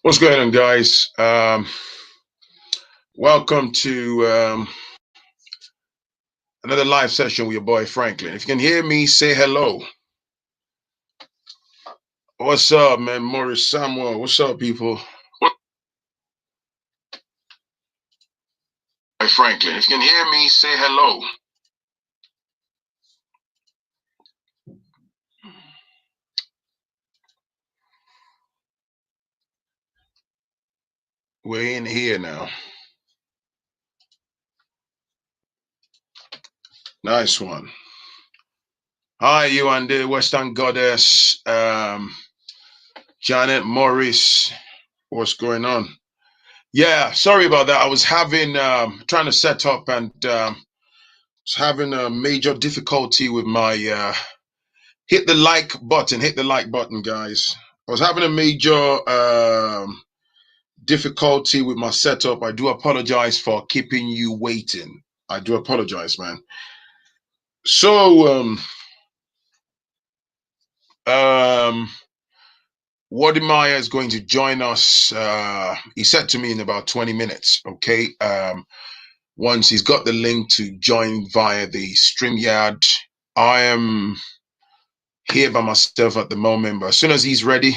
What's going on, guys? Welcome to another live session with your boy Phrankleen. If you can hear me, say hello. What's up, man? Morris Samuel. What's up, people? Hi, Phrankleen. If you can hear me, say hello. We're in here now. Nice one. Hi, you and the Western Goddess, Janet Morris. What's going on? Yeah, sorry about that. I was having trying to set up and was having a major difficulty with my hit the like button. Hit the like button, guys. I was having a major difficulty with my setup. I do apologize for keeping you waiting. I do apologize, man. So, Wode Maya is going to join us. He said to me in about 20 minutes. Okay. Once he's got the link to join via the StreamYard, I am here by myself at the moment, but as soon as he's ready,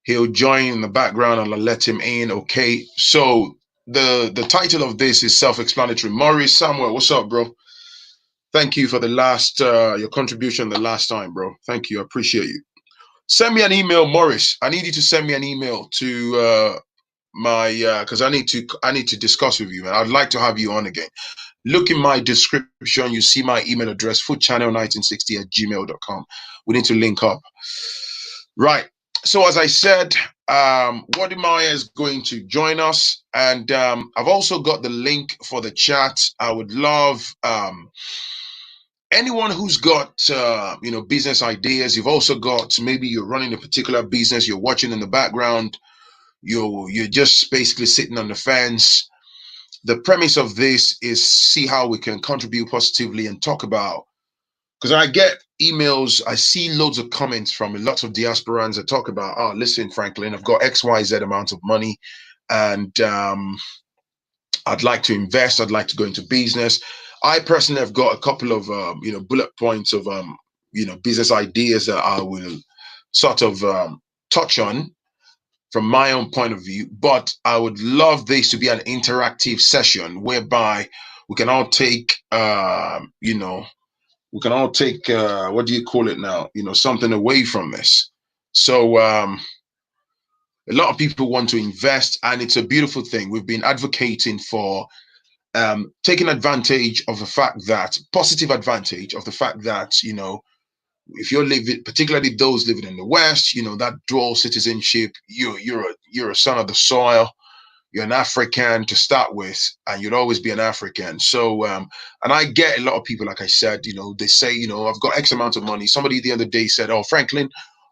he'll join in the background and I'll let him in. Okay. So the title of this is self-explanatory. Maurice Samuel, what's up, bro? Thank you for the last your contribution the last time, bro. Thank you. I appreciate you. Send me an email, Morris. I need you to send me an email to my because I need to discuss with you, and I'd like to have you on again. Look in my description, you see my email address, foodchannel1960@gmail.com. We need to link up. Right. So as I said, Wode Maya is going to join us, and I've also got the link for the chat. I would love anyone who's got business ideas. You've also got, maybe you're running a particular business, you're watching in the background, you're just basically sitting on the fence. The premise of this is see how we can contribute positively and talk about, because I get emails, I see loads of comments from lots of diasporans that talk about, oh, listen, Phrankleen, I've got XYZ amount of money and I'd like to invest, I'd like to go into business. I personally have got a couple of, bullet points of, business ideas that I will sort of touch on from my own point of view. But I would love this to be an interactive session whereby we can all take, we can all take what do you call it now, something away from this. So a lot of people want to invest, and it's a beautiful thing. We've been advocating for taking advantage of the fact that, positive advantage of the fact that, if you're living, particularly those living in the West, that dual citizenship, you're a son of the soil. You're an African to start with, and you'd always be an African. So, and I get a lot of people, like I said, they say, I've got X amount of money. Somebody the other day said, oh, Phrankleen,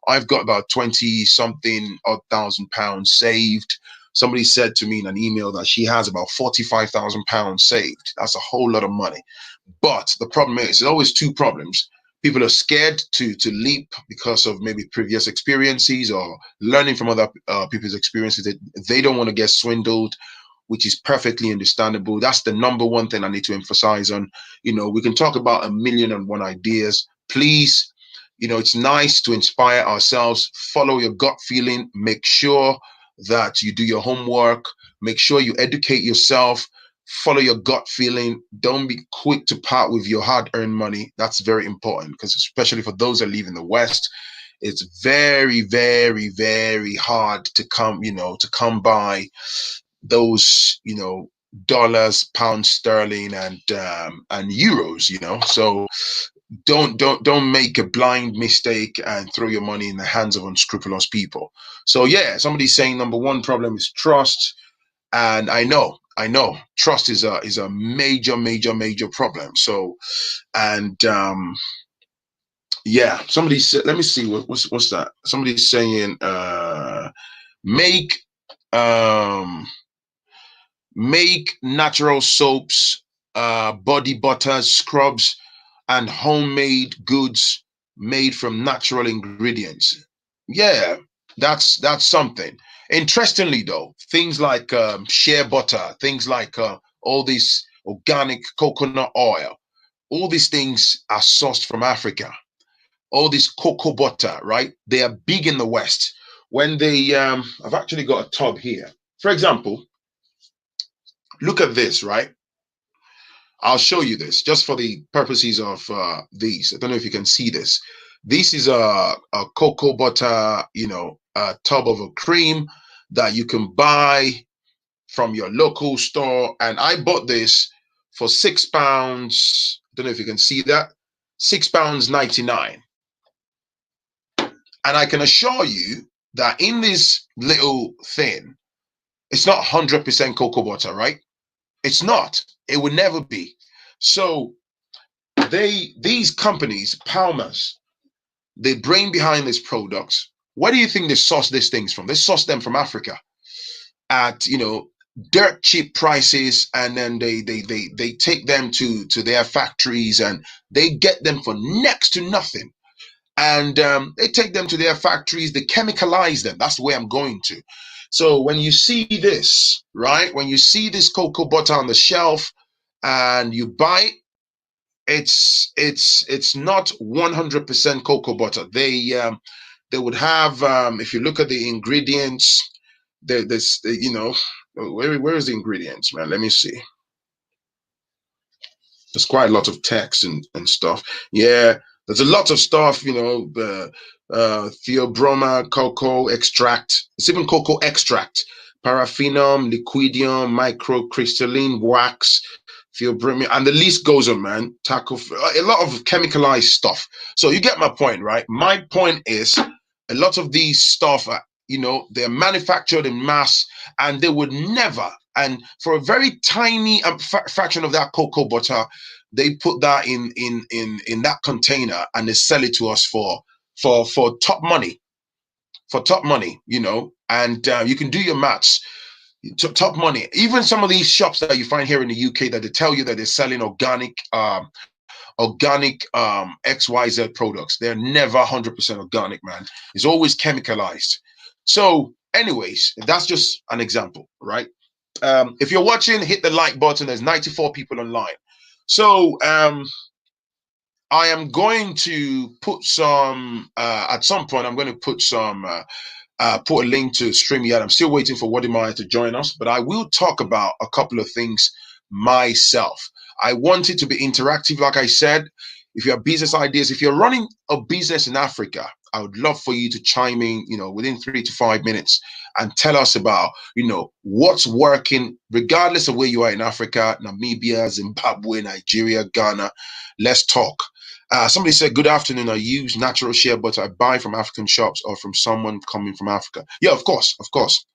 I've got about 20 something odd £1,000 saved. Somebody said to me in an email that she has about £45,000 saved. That's a whole lot of money. But the problem is, there's always two problems. People are scared to leap because of maybe previous experiences or learning from other people's experiences. They don't want to get swindled, which is perfectly understandable. That's the number one thing I need to emphasize on. We can talk about a million and one ideas. Please, it's nice to inspire ourselves. Follow your gut feeling. Make sure that you do your homework. Make sure you educate yourself. Follow your gut feeling. Don't be quick to part with your hard-earned money. That's very important, because especially for those that live in the West, it's very, very, very hard to come by those, dollars, pounds sterling, and euros. So don't make a blind mistake and throw your money in the hands of unscrupulous people. So yeah, somebody's saying number one problem is trust. And I know trust is a major, major, major problem. So, and yeah, somebody said, let me see what's that. Somebody's saying make um make natural soaps, body butters, scrubs, and homemade goods made from natural ingredients. Yeah, That's something. Interestingly, though, things like shea butter, things like all this organic coconut oil, all these things are sourced from Africa. All this cocoa butter, right? They are big in the West. When they, I've actually got a tub here. For example, look at this, right? I'll show you this just for the purposes of these. I don't know if you can see this. This is a cocoa butter, a tub of a cream that you can buy from your local store. And I bought this for £6. I don't know if you can see that. £6 99. And I can assure you that in this little thing, it's not 100% cocoa butter, right? It's not. It would never be. So these companies, Palmer's, the brain behind these products, where do you think they source these things from? They source them from Africa at dirt cheap prices, and then they take them to their factories and they get them for next to nothing. And they take them to their factories, they chemicalize them. That's the way I'm going to. So when you see this, right, when you see this cocoa butter on the shelf and you buy it, it's not 100% cocoa butter. They would have, if you look at the ingredients, there's where is the ingredients, man? Let me see. There's quite a lot of text and stuff. Yeah, there's a lot of stuff, the theobroma, cocoa extract. It's even cocoa extract, paraffinum, liquidium, microcrystalline wax, theobromine, and the list goes on, man. A lot of chemicalized stuff. So you get my point, right? My point is a lot of these stuff are, they're manufactured in mass, and they would never, and for a very tiny fraction of that cocoa butter, they put that in that container and they sell it to us for top money, and you can do your maths. Top money. Even some of these shops that you find here in the UK that they tell you that they're selling organic XYZ products, they're never 100% organic, man. It's always chemicalized. So anyways, that's just an example, right? If you're watching, hit the like button. There's 94 people online. So I am going to put some at some point I'm going to put some put a link to StreamYard. I'm still waiting for Wode Maya to join us, but I will talk about a couple of things myself. I want it to be interactive, like I said. If you have business ideas, if you're running a business in Africa, I would love for you to chime in, within 3 to 5 minutes and tell us about, what's working, regardless of where you are in Africa, Namibia, Zimbabwe, Nigeria, Ghana. Let's talk. Somebody said, good afternoon. I use natural shea butter I buy from African shops or from someone coming from Africa. Yeah, of course, of course.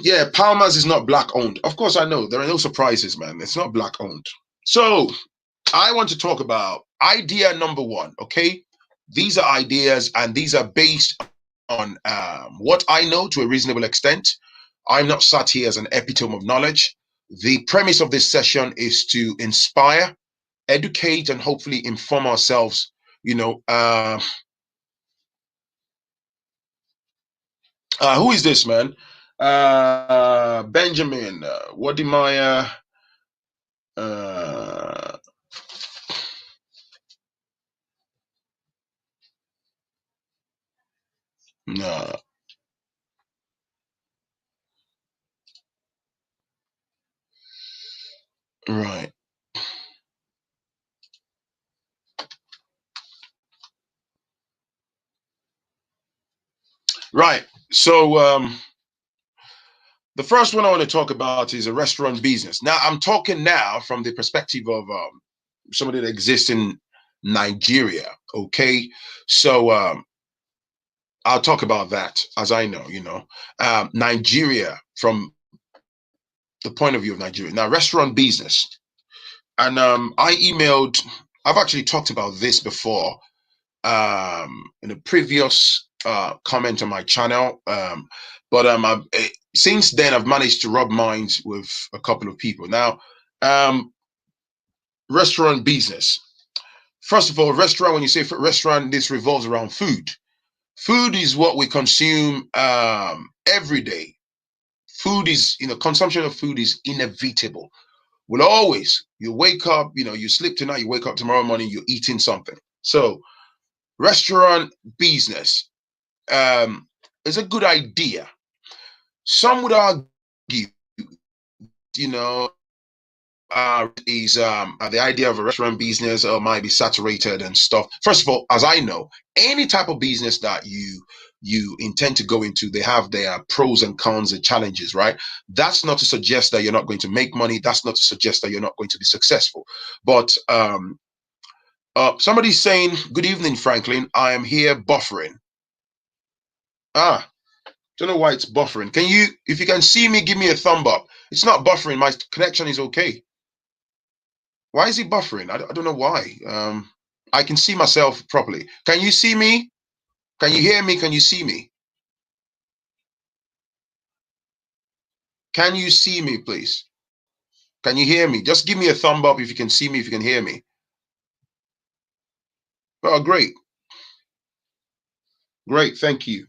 Yeah, Palmer's is not black owned. Of course, I know. There are no surprises, man. It's not black owned. So I want to talk about idea number one, okay? These are ideas, and these are based on what I know to a reasonable extent. I'm not sat here as an epitome of knowledge. The premise of this session is to inspire, educate, and hopefully inform ourselves. Who is this, man? Benjamin, Wode Maya. No. Right. Right. So the first one I want to talk about is a restaurant business. Now, I'm talking now from the perspective of somebody that exists in Nigeria. Okay. So I'll talk about that as I know, Nigeria from the point of view of Nigeria. Now, restaurant business. And I emailed, I've actually talked about this before in a previous comment on my channel. But since then, I've managed to rub minds with a couple of people. Now, restaurant business. First of all, restaurant, when you say restaurant, this revolves around food. Food is what we consume every day. Food is, consumption of food is inevitable. Will always, you wake up, you sleep tonight, you wake up tomorrow morning, you're eating something. So restaurant business is a good idea. Some would argue, you know, is the idea of a restaurant business might be saturated and stuff. First of all, as I know, any type of business that you intend to go into, they have their pros and cons and challenges, right? That's not to suggest that you're not going to make money. That's not to suggest that you're not going to be successful. But somebody's saying, "Good evening, Phrankleen. I am here buffering." Ah, don't know why it's buffering. If you can see me, give me a thumb up. It's not buffering. My connection is okay. Why is it buffering? I don't know why. I can see myself properly. Can you see me? Can you hear me? Can you see me? Can you see me, please? Can you hear me? Just give me a thumb up if you can see me, if you can hear me. Oh, great. Great. Thank you.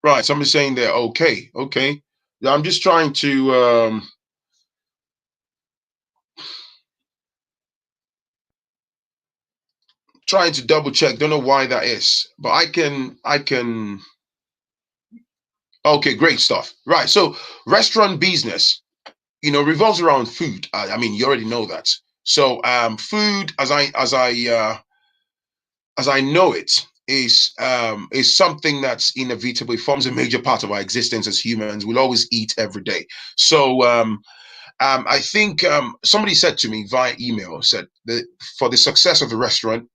Right. Somebody's saying they're okay. Okay. Yeah, I'm just trying to double check. Don't know why that is, but I can. Okay, great stuff. Right. So restaurant business, revolves around food. I mean, you already know that. So food, as I know it, is something that's inevitable. It forms a major part of our existence as humans. We'll always eat every day. So I think somebody said to me via email, said that for the success of a restaurant,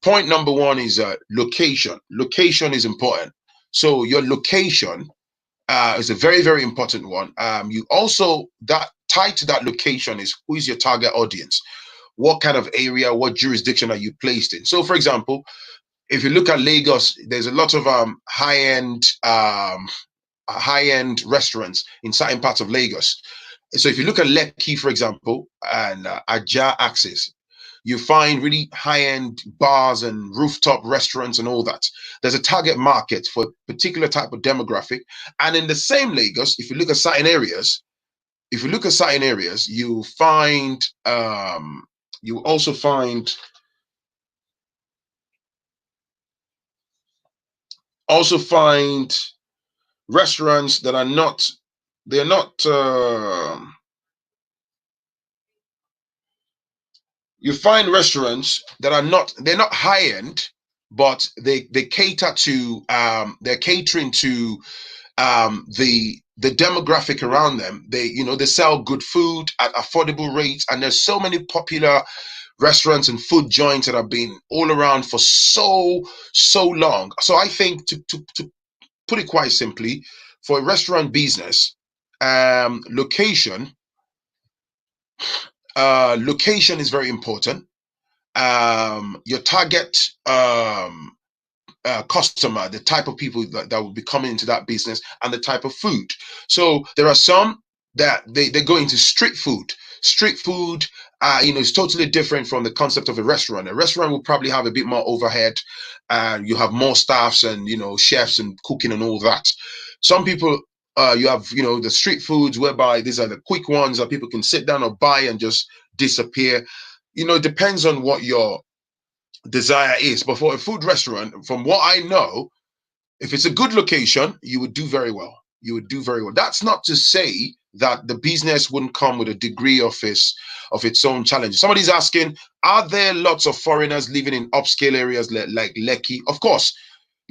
point number one is location. Location is important. So your location is a very, very important one. You also, that tied to that location is, who is your target audience? What kind of area, what jurisdiction are you placed in? So, for example, if you look at Lagos, there's a lot of high-end restaurants in certain parts of Lagos. So if you look at Lekki, for example, and Ajah axis, you find really high-end bars and rooftop restaurants and all that. There's a target market for a particular type of demographic. And in the same Lagos, if you look at certain areas, you find you also find restaurants that are not they're not you find restaurants that are not they're not high end, but they cater to they're catering to the demographic around them. They sell good food at affordable rates, and there's so many popular restaurants and food joints that have been all around for so long. So I think to put it quite simply, for a restaurant business, location location is very important. Your target customer, the type of people that will be coming into that business, and the type of food. So there are some that they go into street food. Street food, is totally different from the concept of a restaurant. A restaurant will probably have a bit more overhead, and you have more staffs and chefs and cooking and all that. Some people, you have the street foods whereby these are the quick ones that people can sit down or buy and just disappear. It depends on what your desire is. But for a food restaurant, from what I know, if it's a good location, you would do very well. You would do very well. That's not to say that the business wouldn't come with a degree of its own challenges. Somebody's asking, are there lots of foreigners living in upscale areas like Lekki? Of course,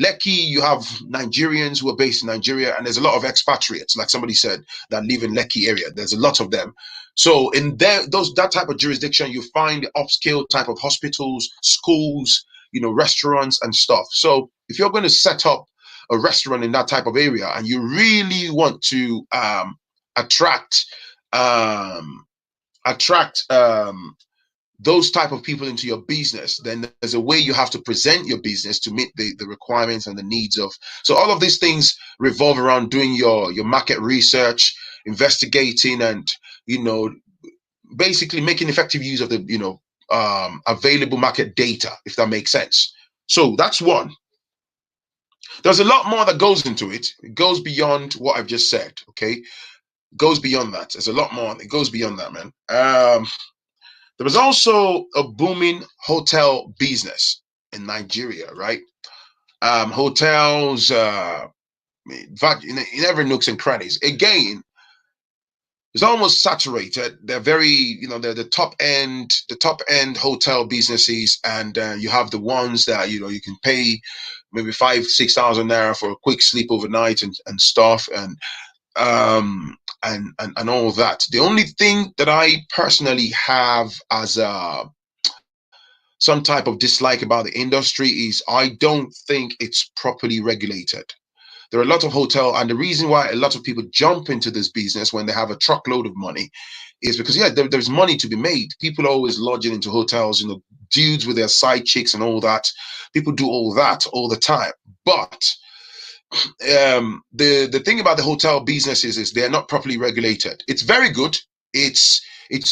Lekki, you have Nigerians who are based in Nigeria, and there's a lot of expatriates, like somebody said, that live in Lekki area. There's a lot of them. So in that type of jurisdiction, you find the upscale type of hospitals, schools, restaurants and stuff. So if you're going to set up a restaurant in that type of area, and you really want to attract um, attract those type of people into your business, then there's a way you have to present your business to meet the requirements and the needs of. So all of these things revolve around doing your market research, investigating, and you know basically making effective use of the available market data, if that makes sense. So that's one. There's a lot more that goes into it. It goes beyond what I've just said. Okay, it goes beyond that. There's a lot more. It goes beyond that, man. There was also a booming hotel business in Nigeria, right? Hotels, in every nooks and crannies. Again, it's almost saturated. They're very, they're the top end hotel businesses, and you have the ones that you can pay maybe 5,000 6,000 naira for a quick sleep overnight and stuff, and all that. The only thing that I personally have as some type of dislike about the industry is I don't think it's properly regulated. There are a lot of hotel, and the reason why a lot of people jump into this business when they have a truckload of money is because there's money to be made. People are always lodging into hotels, dudes with their side chicks and all that. People do all that all the time. But the thing about the hotel businesses is they're not properly regulated. It's very good. It's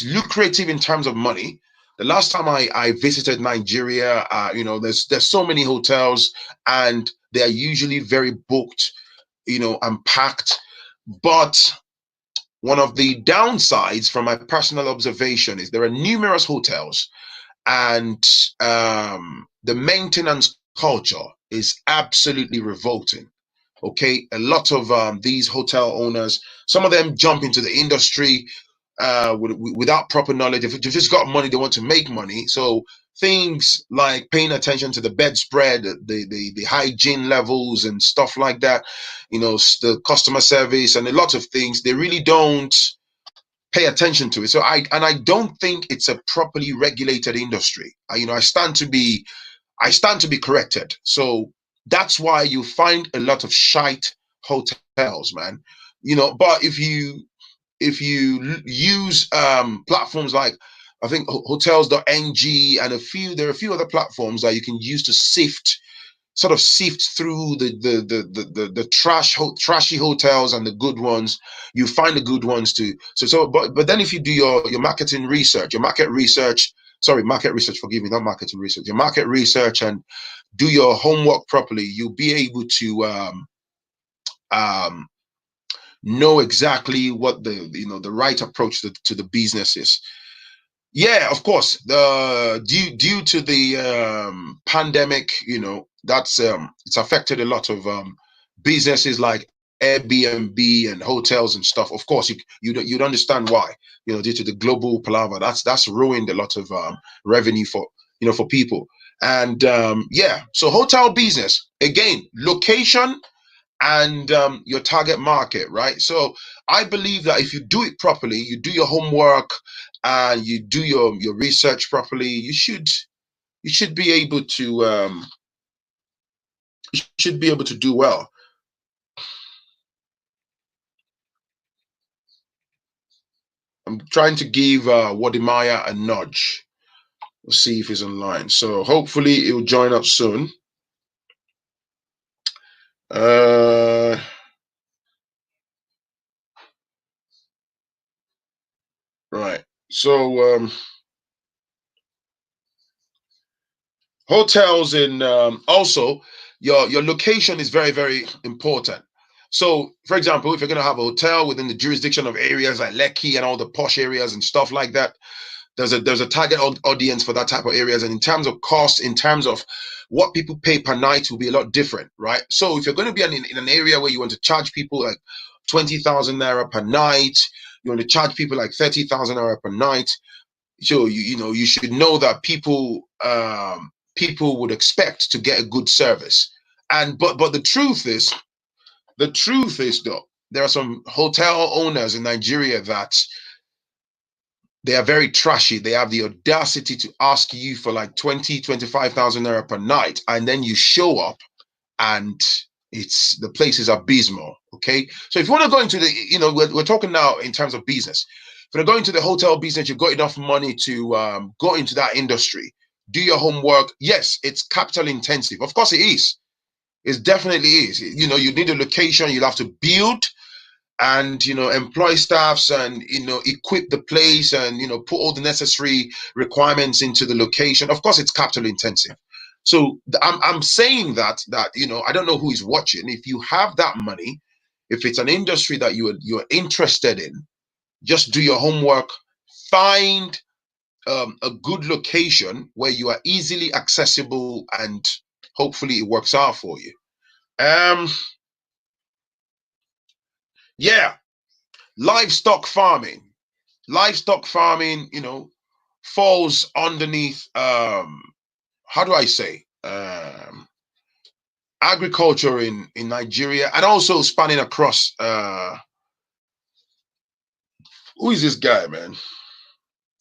lucrative in terms of money. The last time I visited Nigeria, there's so many hotels, and they are usually very booked, and packed. But one of the downsides, from my personal observation, is there are numerous hotels, and the maintenance culture is absolutely revolting. Okay, a lot of these hotel owners, some of them jump into the industry without proper knowledge. If they've just got money, they want to make money. So things like paying attention to the bedspread, the hygiene levels and stuff like that, the customer service and a lot of things, they really don't pay attention to it. So I don't think it's a properly regulated industry. I stand to be corrected. So that's why you find a lot of shite hotels, man. But if you use platforms like, I think, hotels.ng, and there are a few other platforms that you can use to sift through the trashy hotels and the good ones. You find the good ones too. But then if you do your marketing research, market research, forgive me, not marketing research, your market research, and do your homework properly, you'll be able to know exactly what the right approach to the business is. Yeah, of course. The due to the pandemic, that's it's affected a lot of businesses like Airbnb and hotels and stuff. Of course, you'd understand why. Due to the global palaver, that's ruined a lot of revenue for people. And yeah, so hotel business, again, location and your target market, right? So I believe that if you do it properly, you do your homework and you do your research properly, you should be able to do well. I'm trying to give Wode Maya a nudge. We'll see if he's online. So hopefully he'll join up soon. Uh, right. So hotels in also your location is very, very important. So, for example, if you're going to have a hotel within the jurisdiction of areas like Lekki and all the posh areas and stuff like that, there's a target audience for that type of areas, and in terms of cost, in terms of what people pay per night, will be a lot different, right? So if you're going to be in an area where you want to charge people like 20,000 naira per night, you want to charge people like 30,000 naira per night, so you should know that people would expect to get a good service. And but the truth is though, there are some hotel owners in Nigeria that they are very trashy. They have the audacity to ask you for like 25,000 naira per night, and then you show up and the place is abysmal. Okay, so if you want to go into we're talking now in terms of business. If you're going to the hotel business, you've got enough money to go into that industry, do your homework. Yes, it's capital intensive. Of course it is. It definitely is. You know, you need a location, you'll have to build and, you know, employ staffs and, you know, equip the place and, you know, put all the necessary requirements into the location. Of course, it's capital intensive. So I'm saying that, you know, I don't know who is watching. If you have that money, if it's an industry that you're interested in, just do your homework, find a good location where you are easily accessible, and hopefully it works out for you. Um, yeah, livestock farming. Livestock farming, you know, falls underneath how do I say agriculture in Nigeria, and also spanning across who is this guy, man?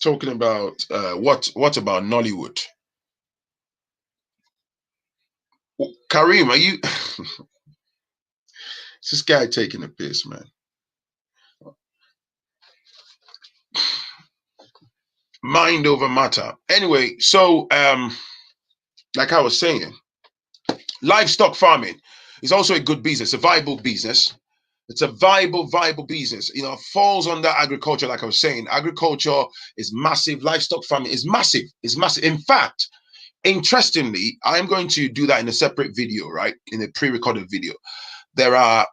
Talking about what about Nollywood? Kareem, are you this guy taking a piss, man? Mind over matter. Anyway, so like I was saying, livestock farming is also a good business, a viable business. It's a viable business. You know, falls under agriculture, like I was saying. Agriculture is massive. Livestock farming is massive. It's massive. In fact, interestingly, I'm going to do that in a separate video, right? In a pre-recorded video. There are,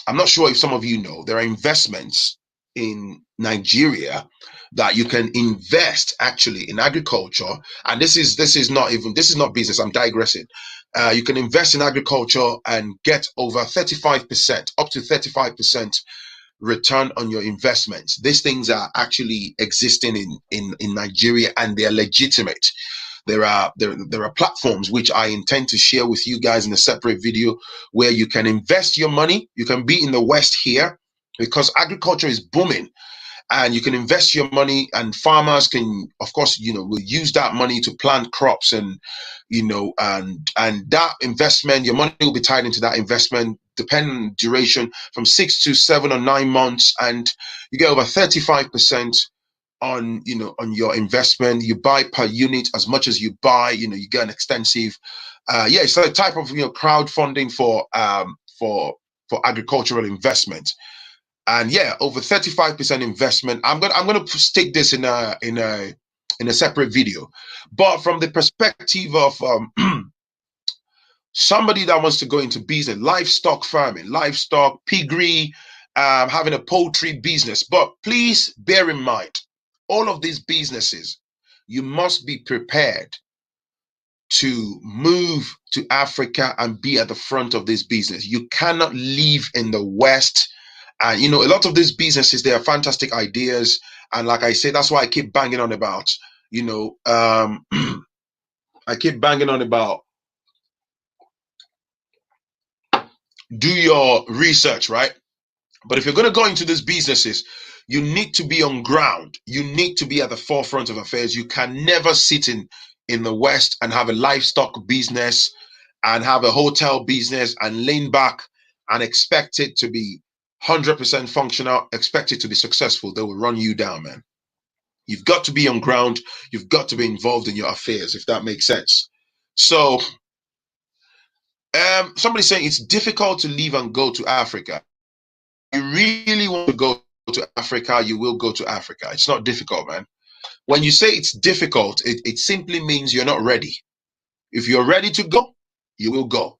I'm not sure if some of you know, there are investments in Nigeria that you can invest actually in agriculture. And this is not business. I'm digressing. You can invest in agriculture and get over 35%, up to 35% return on your investments. These things are actually existing in Nigeria, and they are legitimate. There are platforms which I intend to share with you guys in a separate video, where you can invest your money. You can be in the West here because agriculture is booming, and you can invest your money, and farmers can, of course, you know, will use that money to plant crops, and, you know, and that investment, your money will be tied into that investment, depending on duration, from 6 to 7 or 9 months, and you get over 35% on, you know, on your investment. You buy per unit. As much as you buy, you know, you get an extensive yeah, it's a type of, you know, crowdfunding for agricultural investment. And yeah, over 35% investment. I'm gonna stick this in a separate video, but from the perspective of somebody that wants to go into business, livestock farming, livestock, piggery, having a poultry business. But please bear in mind, all of these businesses, you must be prepared to move to Africa and be at the front of this business. You cannot live in the West. And, you know, a lot of these businesses, they are fantastic ideas. And like I say, that's why I keep banging on about, you know, I keep banging on about, do your research, right? But if you're going to go into these businesses, you need to be on ground. You need to be at the forefront of affairs. You can never sit in the West and have a livestock business and have a hotel business and lean back and expect it to be 100% functional, expect it to be successful. They will run you down, man. You've got to be on ground. You've got to be involved in your affairs, if that makes sense. So, somebody's saying it's difficult to leave and go to Africa. You really want to go to Africa, you will go to Africa. It's not difficult, man. When you say it's difficult, it simply means you're not ready. If you're ready to go, you will go.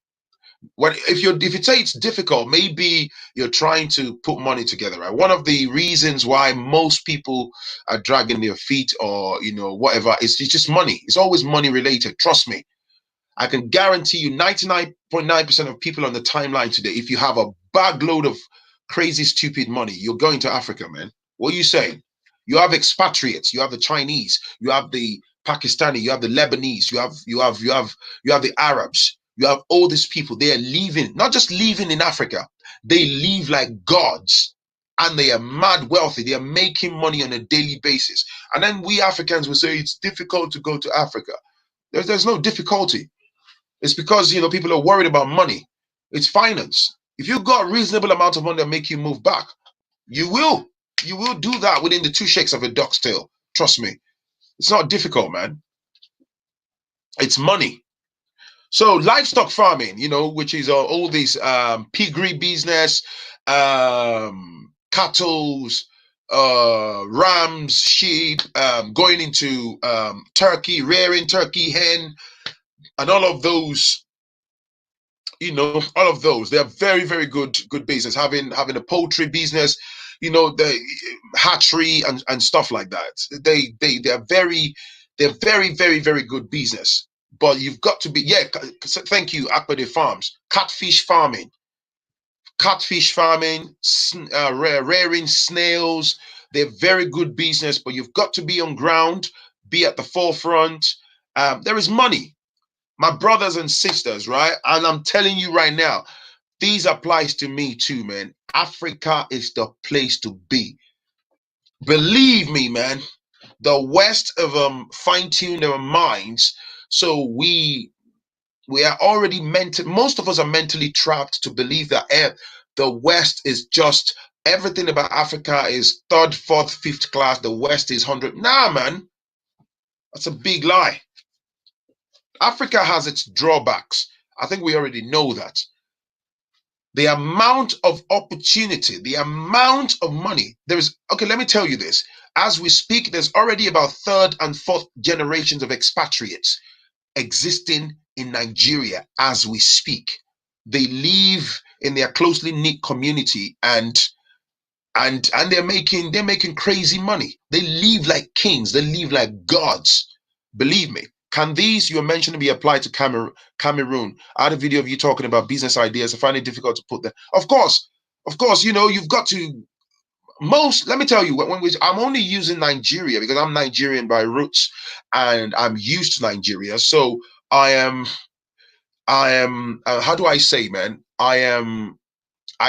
If you say it's difficult, maybe you're trying to put money together, right? One of the reasons why most people are dragging their feet, or, you know, whatever, it's just money. It's always money related. Trust me. I can guarantee you 99.9% of people on the timeline today, if you have a bag load of crazy, stupid money, you're going to Africa, man. What are you saying? You have expatriates, you have the Chinese, you have the Pakistani, you have the Lebanese, you have the Arabs, you have all these people. They are leaving, not just living in Africa, they live like gods. And they are mad wealthy. They are making money on a daily basis. And then we Africans will say it's difficult to go to Africa. There's no difficulty. It's because, you know, people are worried about money. It's finance. If you've got a reasonable amount of money that make you move back, you will. You will do that within the 2 shakes of a duck's tail. Trust me. It's not difficult, man. It's money. So livestock farming, you know, which is all these piggery business, cattle's, rams, sheep, going into turkey, rearing turkey, hen, and all of those, you know, all of those. They are very, very good business. Having a poultry business, you know, the hatchery and stuff like that. They're very good business. But you've got to be, yeah. Thank you, Akbade Farms. Catfish farming, rearing snails. They're very good business, but you've got to be on ground, be at the forefront. There is money, my brothers and sisters, right? And I'm telling you right now, these applies to me too, man. Africa is the place to be. Believe me, man. The West have fine-tuned their minds, so we are already most of us are mentally trapped to believe that the West is just everything about Africa is third, fourth, fifth class. The West is 100. Nah, man, that's a big lie. Africa has its drawbacks. I think we already know that. The amount of opportunity, the amount of money there is. Okay, let me tell you this. As we speak, there's already about third and fourth generations of expatriates existing in Nigeria as we speak. They live in their closely knit community and they're making crazy money. They live like kings. They live like gods. Believe me. Can these you're mentioning be applied to Cameroon? I had a video of you talking about business ideas. I find it difficult to put them. Of course, you know, you've got to let me tell you I'm only using Nigeria because I'm Nigerian by roots and I'm used to Nigeria. So I am how do I say, man? I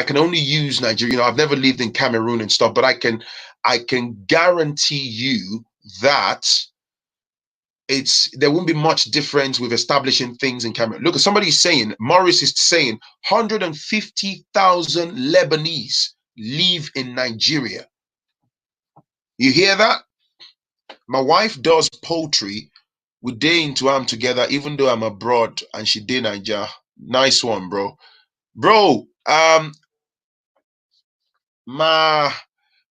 can only use Nigeria. You know, I've never lived in Cameroon and stuff, but I can guarantee you that there won't be much difference with establishing things in Cameroon. Look, somebody's saying, Morris is saying 150,000 Lebanese live in Nigeria. You hear that? My wife does poultry. We day into arm together, even though I'm abroad and she did Nigeria. Nice one, bro. Bro,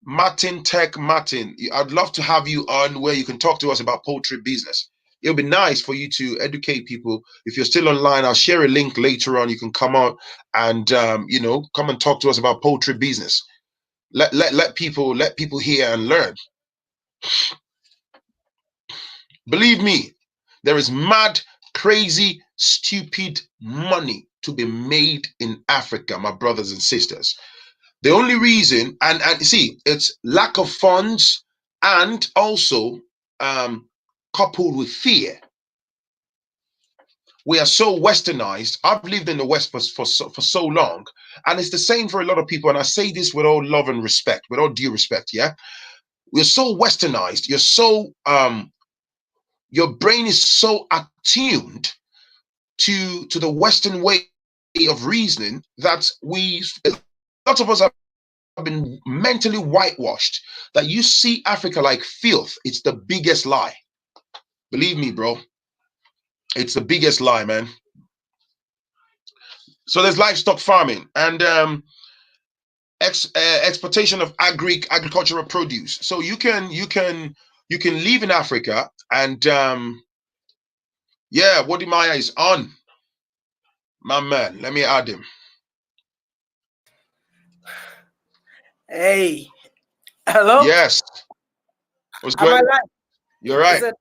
Martin Tech Martin, I'd love to have you on where you can talk to us about poultry business. It'll be nice for you to educate people. If you're still online, I'll share a link later on. You can come out and you know, come and talk to us about poultry business. Let people hear and learn. Believe me, there is mad, crazy, stupid money to be made in Africa, my brothers and sisters. The only reason, and see, it's lack of funds and also coupled with fear. We are so westernized. I've lived in the West for so long, and it's the same for a lot of people. And I say this with all love and respect, with all due respect. Yeah, we're so westernized. You're so your brain is so attuned to the Western way of reasoning that lots of us have been mentally whitewashed, that you see Africa like filth. It's the biggest lie. Believe me, bro. It's the biggest lie, man. So there's livestock farming and exportation of agricultural produce. So you can live in Africa and yeah, Wode Maya is on. My man, let me add him. Hey, hello. Yes. What's going on? You're right.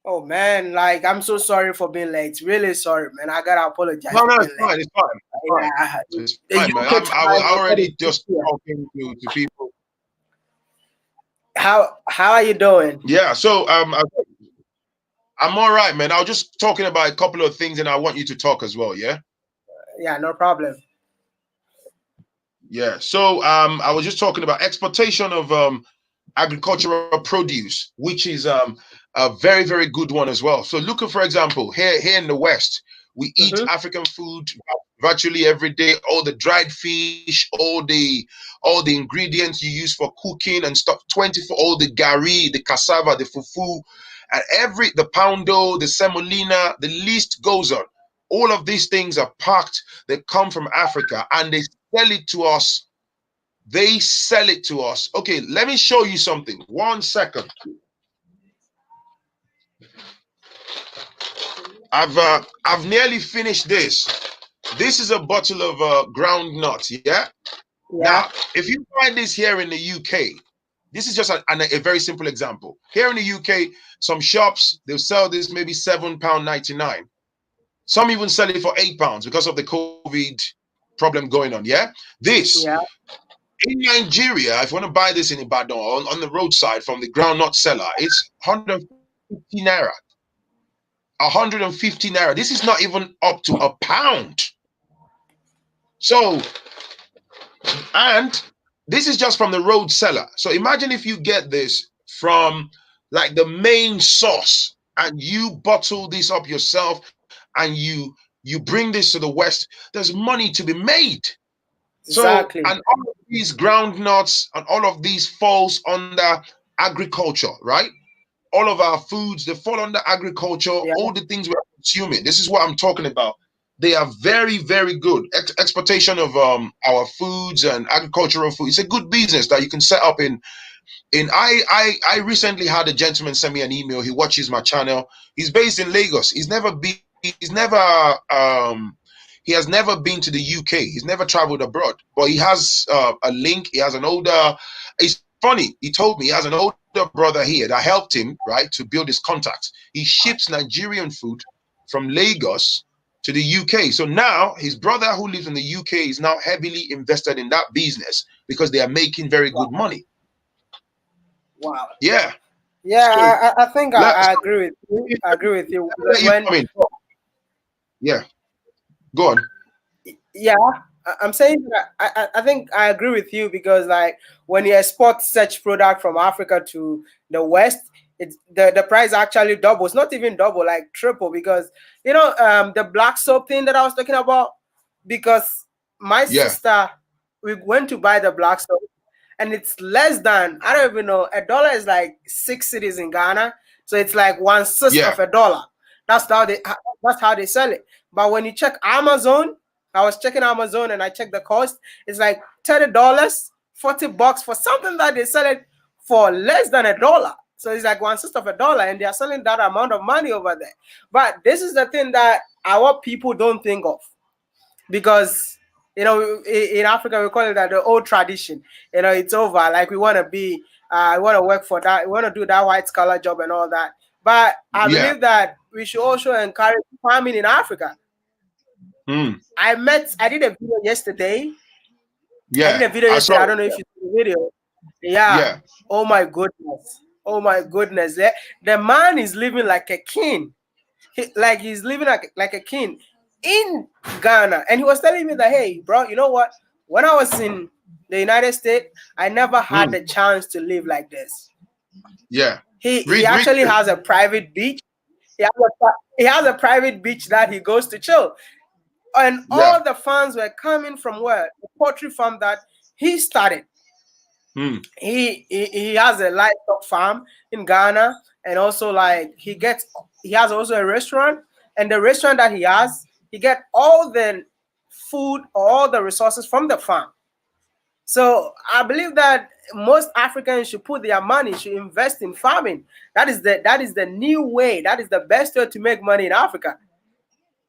Oh man, like I'm so sorry for being late. Really sorry, man. I gotta apologize. No, it's fine. It's fine. It's fine, man. I was already just talking to people. How are you doing? Yeah. So I'm all right, man. I was just talking about a couple of things, and I want you to talk as well. Yeah. Yeah, no problem. Yeah. So I was just talking about exportation of agricultural produce, which is a very, very good one as well. So look, for example, here in the West, we eat African food virtually every day. All the dried fish, all the ingredients you use for cooking and stuff. 24, all the gari, the cassava, the fufu, and the poundo, the semolina. The list goes on. All of these things are packed. They come from Africa and they sell it to us. They sell it to us. Okay, let me show you something. 1 second. I've nearly finished this. This is a bottle of ground nuts. Yeah. Now, if you find this here in the UK, this is just a very simple example. Here in the UK, some shops, they'll sell this maybe £7.99. Some even sell it for £8 because of the COVID problem going on. Yeah. This in Nigeria, if you want to buy this in Ibadan on the roadside from the groundnut seller, it's 150 naira. 150 naira. This is not even up to £1. So, and this is just from the road seller. So imagine if you get this from like the main source and you bottle this up yourself and you bring this to the West, there's money to be made. Exactly. So, and all of these groundnuts and all of these falls under agriculture, right? All of our foods, they fall under agriculture. All the things we're consuming. This is what I'm talking about. They are very, very good. Exportation of our foods and agricultural food. It's a good business that you can set up in. I recently had a gentleman send me an email. He watches my channel. He's based in Lagos. He has never been to the UK. He's never traveled abroad, but he has a link. He has an older. It's funny. He told me he has an older brother here that helped him, right, to build his contacts. He ships Nigerian food from Lagos to the UK. So now his brother who lives in the UK is now heavily invested in that business because they are making very good money. Wow. Yeah. Yeah, I think I agree with you. I agree with you. Yeah. Go on. Yeah, I'm saying that I think I agree with you because like when you export such product from Africa to the West, it's the price actually doubles, not even double, like triple, because the black soap thing that I was talking about, because my sister, we went to buy the black soap and it's less than, I don't even know, $1 is like 6 cities in Ghana, so it's like 1/6 of $1. That's how they sell it. But when you check Amazon, I was checking Amazon and I checked the cost. It's like $30, $40 for something that they sell it for less than $1. So it's like 1/6 of $1, and they are selling that amount of money over there. But this is the thing that our people don't think of, because in Africa we call it that the old tradition. It's over. Like we want to be, we want to work for that. We want to do that white collar job and all that. But I believe that we should also encourage farming in Africa. I did a video yesterday. Yeah. I did a video yesterday. I don't know if you saw the video. Yeah. Oh my goodness. Oh my goodness. The man is living like a king. He's living like a king in Ghana. And he was telling me that, hey, bro, you know what? When I was in the United States, I never had the chance to live like this. Yeah. He actually has a private beach. He has a private beach that he goes to chill. And all the farms were coming from where? The poultry farm that he started. He has a livestock farm in Ghana, and also like he has also a restaurant, and the restaurant that he has, he get all the food, all the resources from the farm. So I believe that most Africans should put their money, should invest in farming. That is the new way. That is the best way to make money in Africa.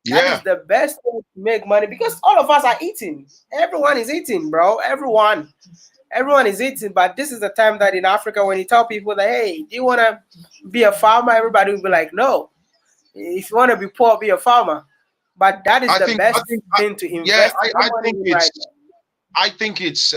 That is the best way to make money, because all of us are eating. Everyone is eating, bro. Everyone is eating. But this is the time that in Africa, when you tell people that, hey, do you want to be a farmer? Everybody will be like, no. If you want to be poor, be a farmer. But that is the best thing to invest in right now. I think it's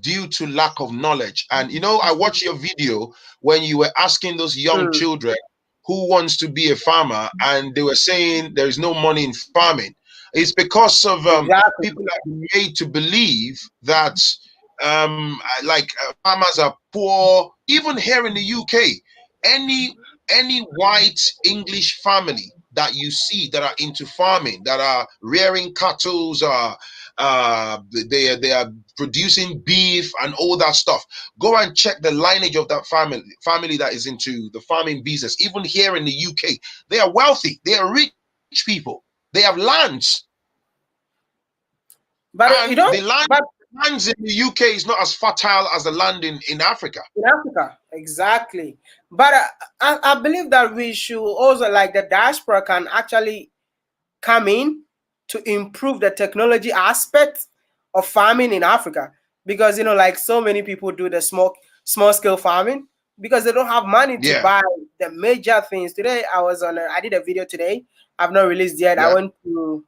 due to lack of knowledge. And I watched your video when you were asking those young children who wants to be a farmer, and they were saying there is no money in farming. It's because of people are made to believe that farmers are poor. Even here in the UK, any white English family, that you see that are into farming, that are rearing cattle, they are producing beef and all that stuff. Go and check the lineage of that family that is into the farming business. Even here in the UK, they are wealthy, they are rich people, they have lands, But and you don't. But lands in the UK is not as fertile as the land in Africa. in Africa, exactly. But I believe that we should also, like, the diaspora can actually come in to improve the technology aspect of farming in Africa, because like so many people do the small scale farming because they don't have money to Yeah, buy the major things. Today I did a video today. I've not released yet. I yeah. went to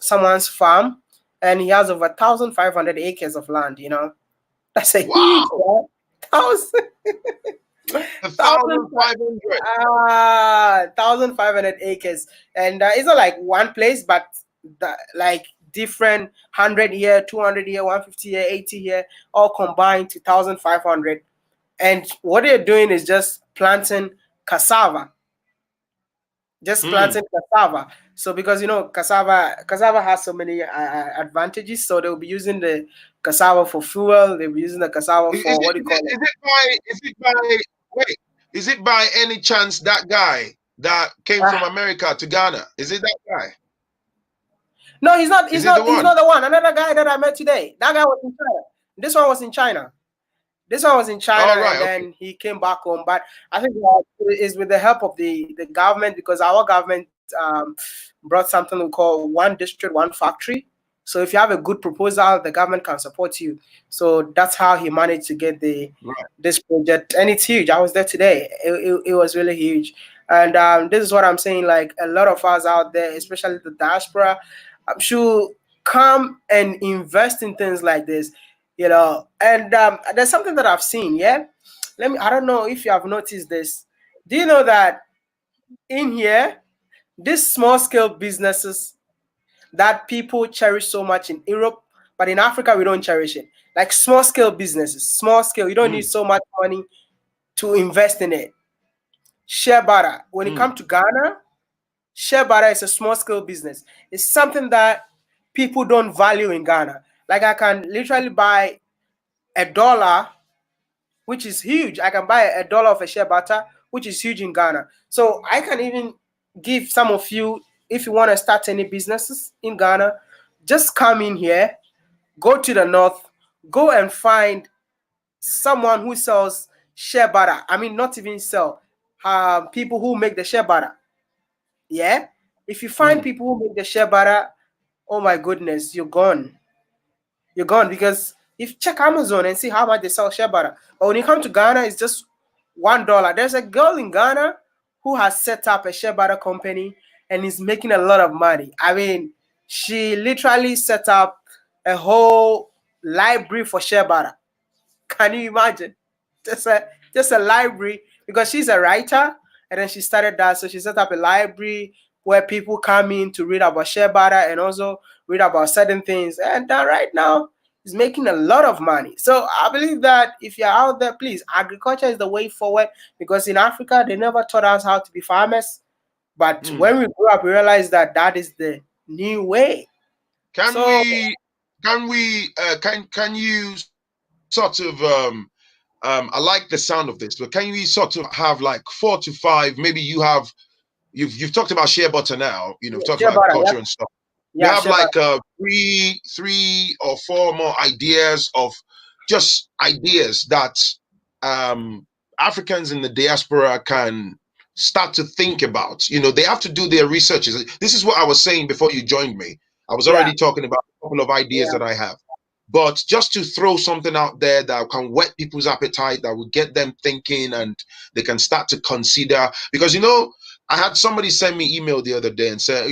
someone's farm, and he has over 1,500 acres of land. That's a huge Wow, one. Thousand, a thousand, 1,500. 1,500 acres, and it's not like one place, but like different 100 here, 200 here, 150 here, 80 here, all combined to 1,500. And what they're doing is just planting cassava, just Mm. planting cassava. So because cassava has so many advantages, so they'll be using the cassava for fuel. They'll be using the cassava for, what do you call it? Wait, is it by any chance that guy that came from Ah, America to Ghana? Is it that guy? no, he's not. Is it the He's one? not the one. Another guy that I met today. That guy was in China. This one was in China. This one was in China, All and right, okay. then he came back home. But I think it's with the help of the government, because our government brought something we call one district, one factory. So if you have a good proposal, the government can support you. So that's how he managed to get Right. this project, and it's huge. I was there today. It was really huge, and this is what I'm saying. Like, a lot of us out there, especially the diaspora, should come and invest in things like this. And there's something that I've seen. Yeah, I don't know if you have noticed this. Do you know that in here, these small scale businesses that people cherish so much in Europe, but in Africa we don't cherish it? Like, small scale businesses, small scale, you don't need Mm, so much money to invest in it. Shea butter, when it mm, comes to Ghana, shea butter is a small scale business. It's something that people don't value in Ghana. Like, I can literally buy $1, which is huge. I can buy $1 of a shea butter, which is huge in Ghana. So I can even give some of you, if you want to start any businesses in Ghana, just come in here, go to the north, go and find someone who sells shea butter. I mean, not even sell, people who make the shea butter. Yeah. If you find mm. people who make the shea butter, oh my goodness, you're gone. You're gone, because if check Amazon and see how much they sell shea butter. But when you come to Ghana, it's just $1. There's a girl in Ghana who has set up a shea butter company and is making a lot of money. I mean, she literally set up a whole library for shea butter. Can you imagine? Just a library, because she's a writer, and then she started that. So she set up a library where people come in to read about shea butter and also read about certain things. And right now is making a lot of money. So I believe that if you're out there, please, agriculture is the way forward, because in Africa they never taught us how to be farmers. But Mm. when we grew up, we realized that that is the new way. Can So we can you sort of I like the sound of this, but can you sort of have like 4 to 5, maybe you've talked about shea butter now, we've talked shea about butter, yeah, agriculture and stuff. You yeah, have shea butter. like three or four more ideas of just ideas that Africans in the diaspora can start to think about. They have to do their researches. This is what I was saying before you joined me. I was Yeah, already talking about a couple of ideas yeah. that I have. But just to throw something out there that can whet people's appetite, that will get them thinking, and they can start to consider. Because I had somebody send me email the other day and say,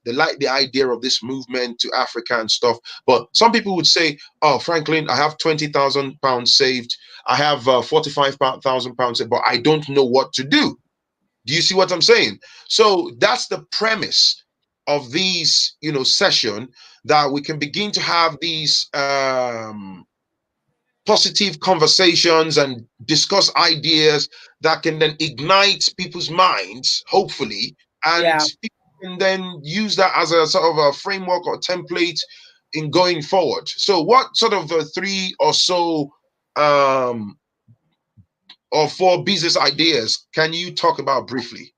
they like the idea of this movement to Africa and stuff. But some people would say, oh, Phrankleen, I have £20,000 saved. I have £45,000 saved, but I don't know what to do. Do you see what I'm saying? So that's the premise of these, session, that we can begin to have these positive conversations and discuss ideas that can then ignite people's minds, hopefully, and people can then use that as a sort of a framework or template in going forward. So what sort of 3 or so or 4 business ideas can you talk about briefly?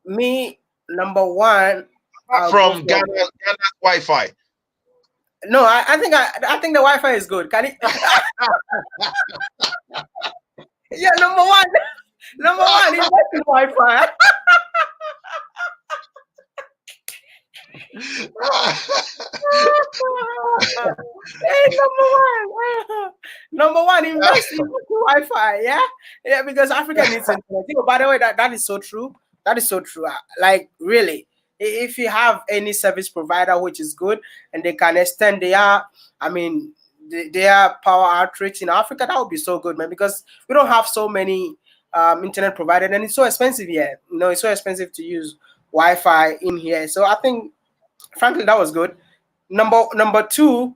Me, number one, I'll go From for, Ghana's Wi-Fi. no, I think the Wi-Fi is good. Can it? Yeah, number one, invest in Wi-Fi. Hey, number one, invest in Wi-Fi. Yeah, because Africa needs internet. By the way, that is so true. That is so true. Like really, if you have any service provider which is good and they can extend their power outreach in Africa, that would be so good, man. Because we don't have so many internet providers, and it's so expensive here. It's so expensive to use Wi-Fi in here. So I think, frankly, that was good. Number two,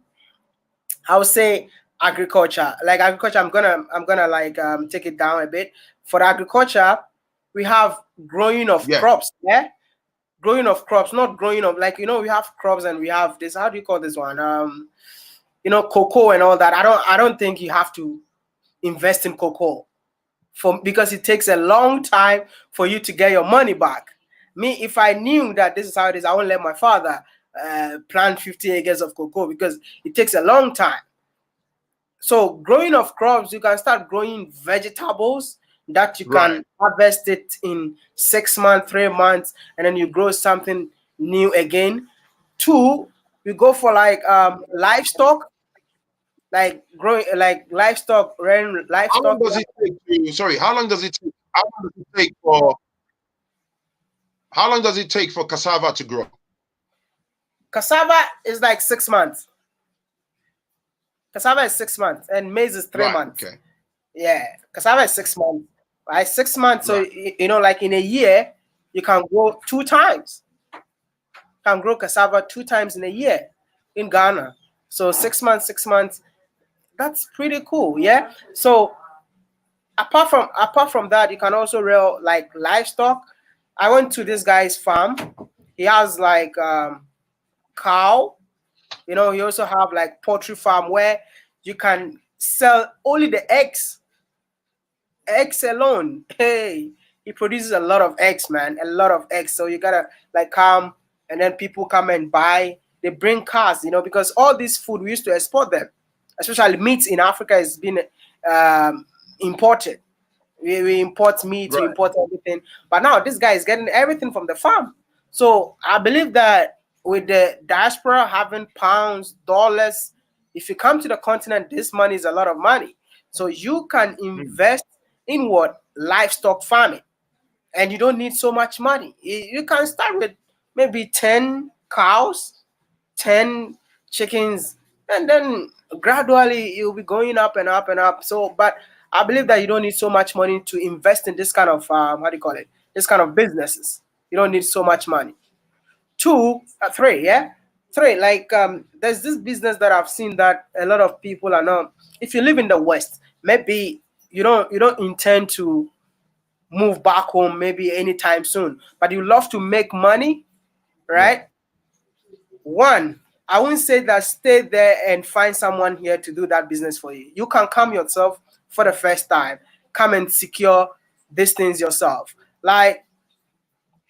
I would say agriculture. Like agriculture, I'm gonna like take it down a bit. For agriculture, we have growing of crops. Yeah, growing of crops, not growing of, like, we have crops and we have this. How do you call this one? Cocoa and all that. I don't think you have to invest in cocoa because it takes a long time for you to get your money back. Me, if I knew that this is how it is, I won't let my father plant 50 acres of cocoa because it takes a long time. So growing of crops, you can start growing vegetables that you can harvest it in 6 months, 3 months, and then you grow something new again. 2, we go for like livestock, like growing like livestock, livestock. How long does it take how long does it take for cassava to grow? Cassava is like 6 months. Cassava is 6 months, and maize is 3 months. Okay. Yeah, cassava is 6 months. Right, 6 months. So like in a year, you can grow 2 times. You can grow cassava 2 times in a year in Ghana. So 6 months, 6 months. That's pretty cool. Yeah. So apart from that, you can also rear like livestock. I went to this guy's farm. He has like cow. He also have like poultry farm where you can sell only the eggs. Eggs alone. Hey, he produces a lot of eggs, man. A lot of eggs. So you gotta like come, and then people come and buy. They bring cars, because all this food we used to export them, especially meat in Africa has been imported. We import meat, we import everything. But now this guy is getting everything from the farm. So I believe that with the diaspora having pounds, dollars, if you come to the continent, this money is a lot of money. So you can invest in what? Livestock farming. And you don't need so much money. You can start with maybe 10 cows, 10 chickens, and then gradually you'll be going up and up and up. So, but I believe that you don't need so much money to invest in this kind of this kind of businesses. You don't need so much money. 3, yeah. 3, like there's this business that I've seen that a lot of people are not. If you live in the West, maybe you don't intend to move back home maybe anytime soon, but you love to make money, right? 1, I wouldn't say that stay there and find someone here to do that business for you. You can come yourself for the first time. Come and secure these things yourself. Like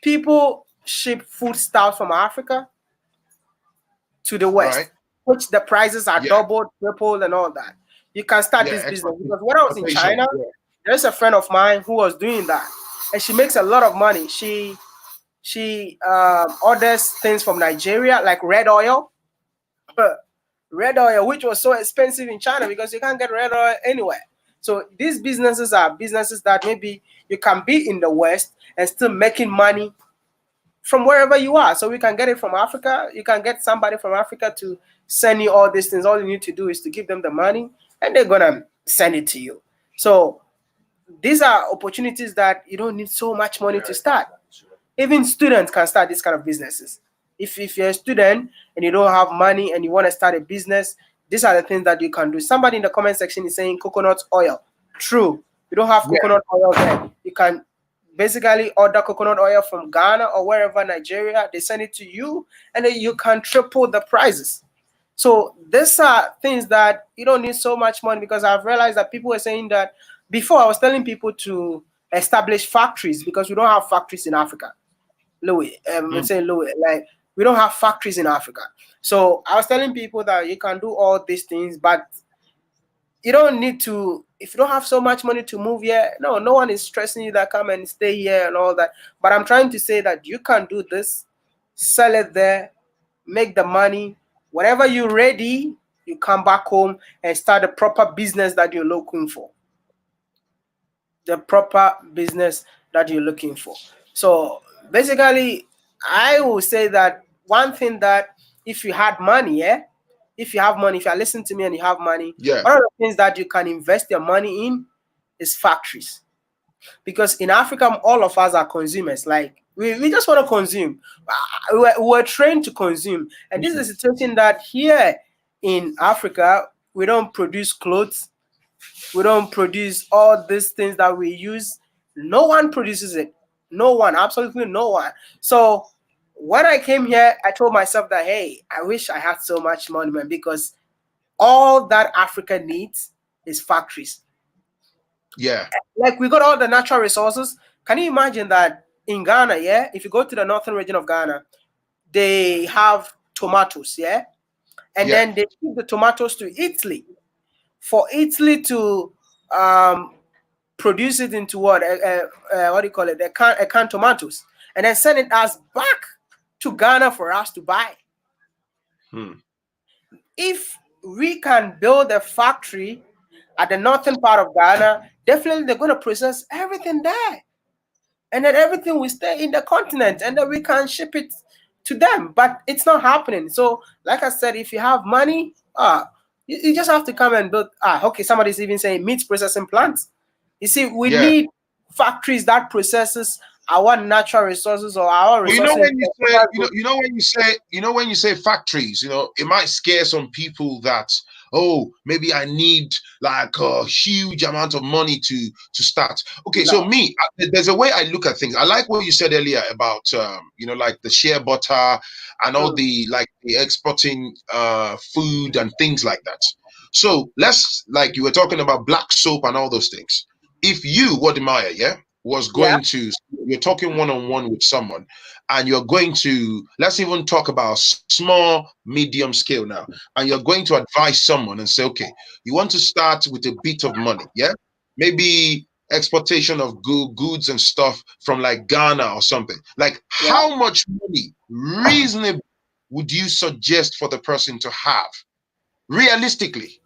people ship foodstuffs from Africa to the West, which the prices are doubled, tripled, and all that. You can start this business because when I was in China, there's a friend of mine who was doing that, and she makes a lot of money. She orders things from Nigeria, like red oil, which was so expensive in China because you can't get red oil anywhere. So these businesses are businesses that maybe you can be in the West and still making money from wherever you are. So we can get it from Africa. You can get somebody from Africa to send you all these things. All you need to do is to give them the money, and they're gonna send it to you. So these are opportunities that you don't need so much money to start. Even students can start these kind of businesses. If you're a student and you don't have money and you want to start a business, these are the things that you can do. Somebody in the comment section is saying coconut oil. True. You don't have coconut oil there. You can basically order coconut oil from Ghana or wherever, Nigeria, they send it to you, and then you can triple the prices. So these are things that you don't need so much money, because I've realized that people were saying that before. I was telling people to establish factories because we don't have factories in Africa. Louis, I'm saying Louis, like we don't have factories in Africa. So I was telling people that you can do all these things, but you don't need to. If you don't have so much money to move here, no one is stressing you that come and stay here and all that. But I'm trying to say that you can do this, sell it there, make the money. Whenever you're ready, you come back home and start the proper business that you're looking for. The proper business that you're looking for. So basically, I will say that one thing that if you had money, if you have money, if you're listening to me and you have money, Yeah. one of the things that you can invest your money in is factories. Because in Africa, all of us are consumers. Like we just want to consume. We're trained to consume. And this is a situation that here in Africa, we don't produce clothes. We don't produce all these things that we use. No one produces it. No one, absolutely no one. So when I came here, I told myself that, hey, I wish I had so much money, man, because all that Africa needs is factories. Yeah. Like we got all the natural resources. Can you imagine that in Ghana, if you go to the northern region of Ghana, they have tomatoes, and Yeah. then they ship the tomatoes to Italy for Italy to produce it into what do you call it? A canned tomatoes, and then send it us back to Ghana for us to buy. If we can build a factory at the northern part of Ghana, definitely they're going to process everything there, and then everything will stay in the continent, and then we can ship it to them. But it's not happening. So, like I said, if you have money, you just have to come and build. Okay, somebody's even saying meat processing plants. You see, we Yeah. need factories that processes our natural resources or our Well, you know resources. when you say, when you say factories, it might scare some people that, oh, maybe I need like a huge amount of money to start. Okay, so No. me, there's a way I look at things. I like what you said earlier about like the shea butter and all the exporting food and things like that. So let's, like you were talking about black soap and all those things. If you, Wode Maya, was Yeah. going to, you're talking one-on-one with someone, and you're going to, let's even talk about small medium scale now, and you're going to advise someone and say, okay, you want to start with a bit of money, maybe exportation of goods and stuff from like Ghana or something. Like, Yeah. how much money reasonably would you suggest for the person to have realistically?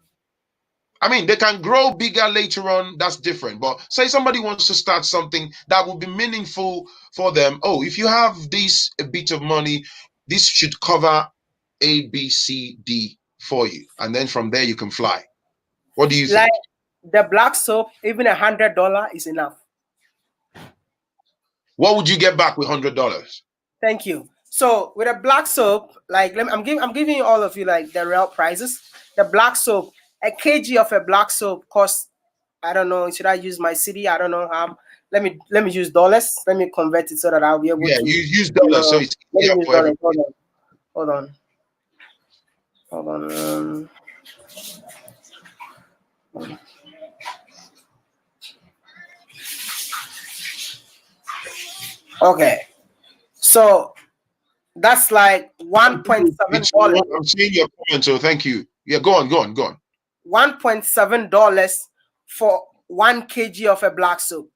I mean, they can grow bigger later on. That's different. But say somebody wants to start something that would be meaningful for them. Oh, if you have this a bit of money, this should cover A, B, C, D for you. And then from there you can fly. What do you Like think? the black soap, even $100 is enough. What would you get back with $100? Thank you. So with a black soap, like I'm giving all of you like the real prices. The black soap, a kg of a black soap costs, I don't know. Should I use my city? I don't know how. Let me use dollars. Let me convert it so that I'll be able Yeah, to. you use dollars, so it's Let easier me use for dollars. everybody. Hold on. Hold on. Okay. So that's like $1.7. I'm seeing your comment, so thank you. Yeah, go on. $1.7 for 1 kg of a black soap.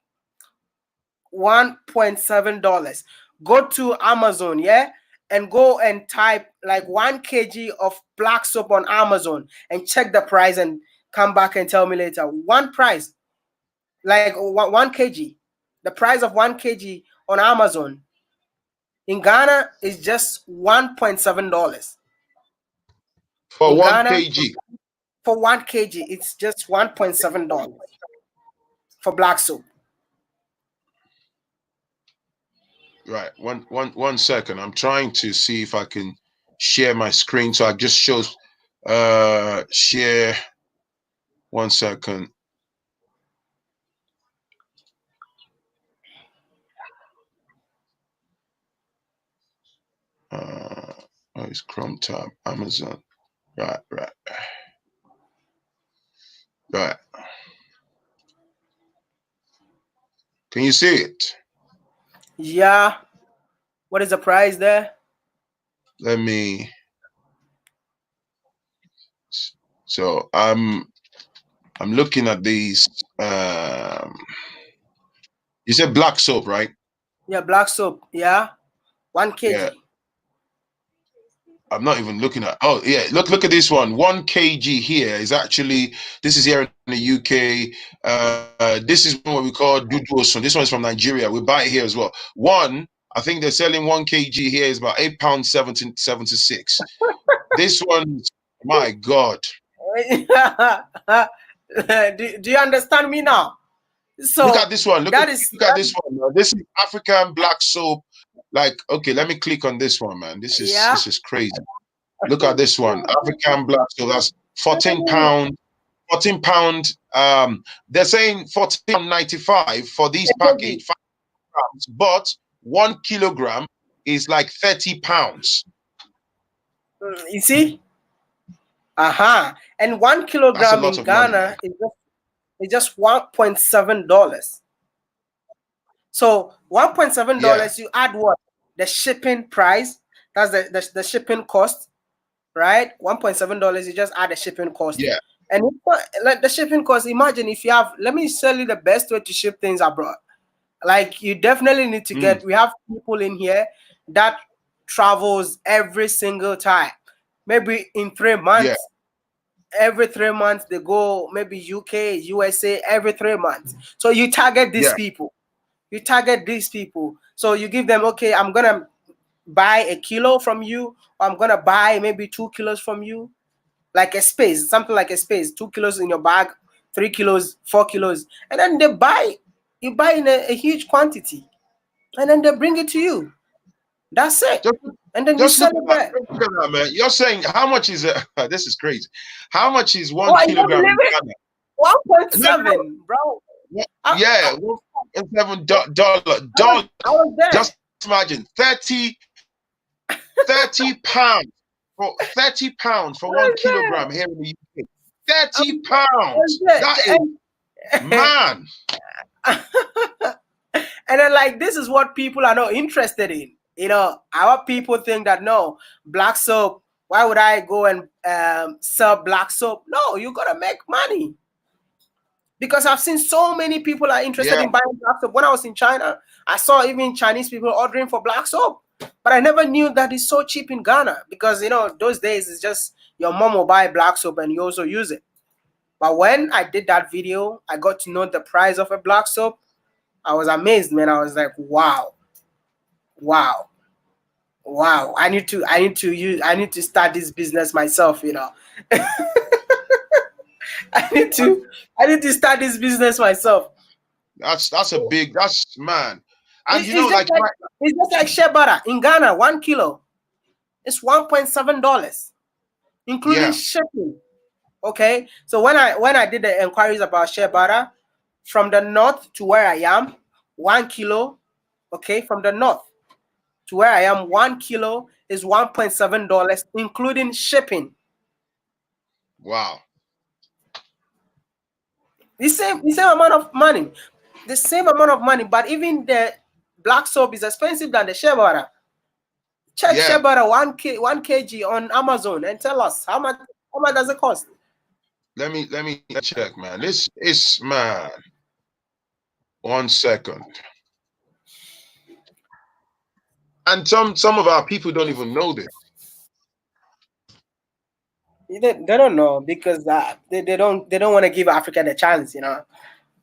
$1.7. Go to Amazon, and go and type like 1 kg of black soap on Amazon and check the price and come back and tell me later. One price, like 1 kg. The price of 1 kg on Amazon in Ghana is just $1.7. For In one Ghana, kg. for 1 kg, it's just $1.7 for black soap. Right. One second. I'm trying to see if I can share my screen. So I just shows share. 1 second. Oh, it's Chrome tab, Amazon. Right. Can you see it? Yeah. What is the price there? Let me. So I'm looking at these. You said black soap, right? Yeah, black soap. Yeah, 1 kg. Yeah. I'm not even looking at. Oh yeah, look at this one. 1 kg here is actually, this is here in the UK. This is what we call duduosun. This one is from Nigeria. We buy it here as well. I think they're selling 1 kg here is about £8.76. This one, my God. do you understand me now? So Look at this one. Look at this one. This is African black soap. Like, okay, let me click on this one, man. This is crazy. Look at this one. African black soap. That's 14 pound. 14 pound. They're saying 14.95 for these package, 5 grams, but 1 kilogram is like 30 pounds. You see? And 1 kilogram in Ghana is just $1.7. So $1.7, you add what? The shipping price. That's the shipping cost, right? $1.7, you just add the shipping cost. Yeah. And like the shipping cost, imagine if you have, let me tell you the best way to ship things abroad. Like, you definitely need to get, we have people in here that travels every single time. Maybe in 3 months, every 3 months they go, maybe UK, USA, every 3 months. So you target these people. You target these people. So you give them, okay, I'm going to buy a kilo from you, or I'm going to buy maybe 2 kilos from you. Like a space, something like a space, 2 kilos in your bag, 3 kilos, 4 kilos. And then you buy in a huge quantity. And then they bring it to you. That's it. And then you sell it back. Look at that, man. You're saying, how much is it? This is crazy. How much is 1 kilogram in Ghana? 1.7, bro. Yeah, $1.7. Just imagine 30 pounds for 30 pounds for 1 kilogram here in the UK. 30 pounds. That is, man. And then, like, this is what people are not interested in. You know, our people think that, no, black soap, why would I go and sell black soap? No, you gotta make money. Because I've seen so many people are interested in buying black soap. When I was in China, I saw even Chinese people ordering for black soap. But I never knew that it's so cheap in Ghana. Because, you know, those days it's just your mom will buy black soap and you also use it. But when I did that video, I got to know the price of a black soap. I was amazed, man. I was like, wow. I need to start this business myself, you know. I need to start this business myself. That's man. And you know, it's just like shea butter in Ghana. 1 kilo, it's $1.7, including shipping. Okay, so when I did the inquiries about shea butter, from the north to where I am, 1 kilo. Okay, from the north to where I am, 1 kilo is $1.7, including shipping. Wow. The same amount of money. The same amount of money, but even the black soap is expensive than the shea butter. Check shea butter 1 kg on Amazon and tell us how much does it cost? Let me check, man. This is, man. 1 second. And some of our people don't even know this. They don't know because they don't want to give Africa the chance, you know.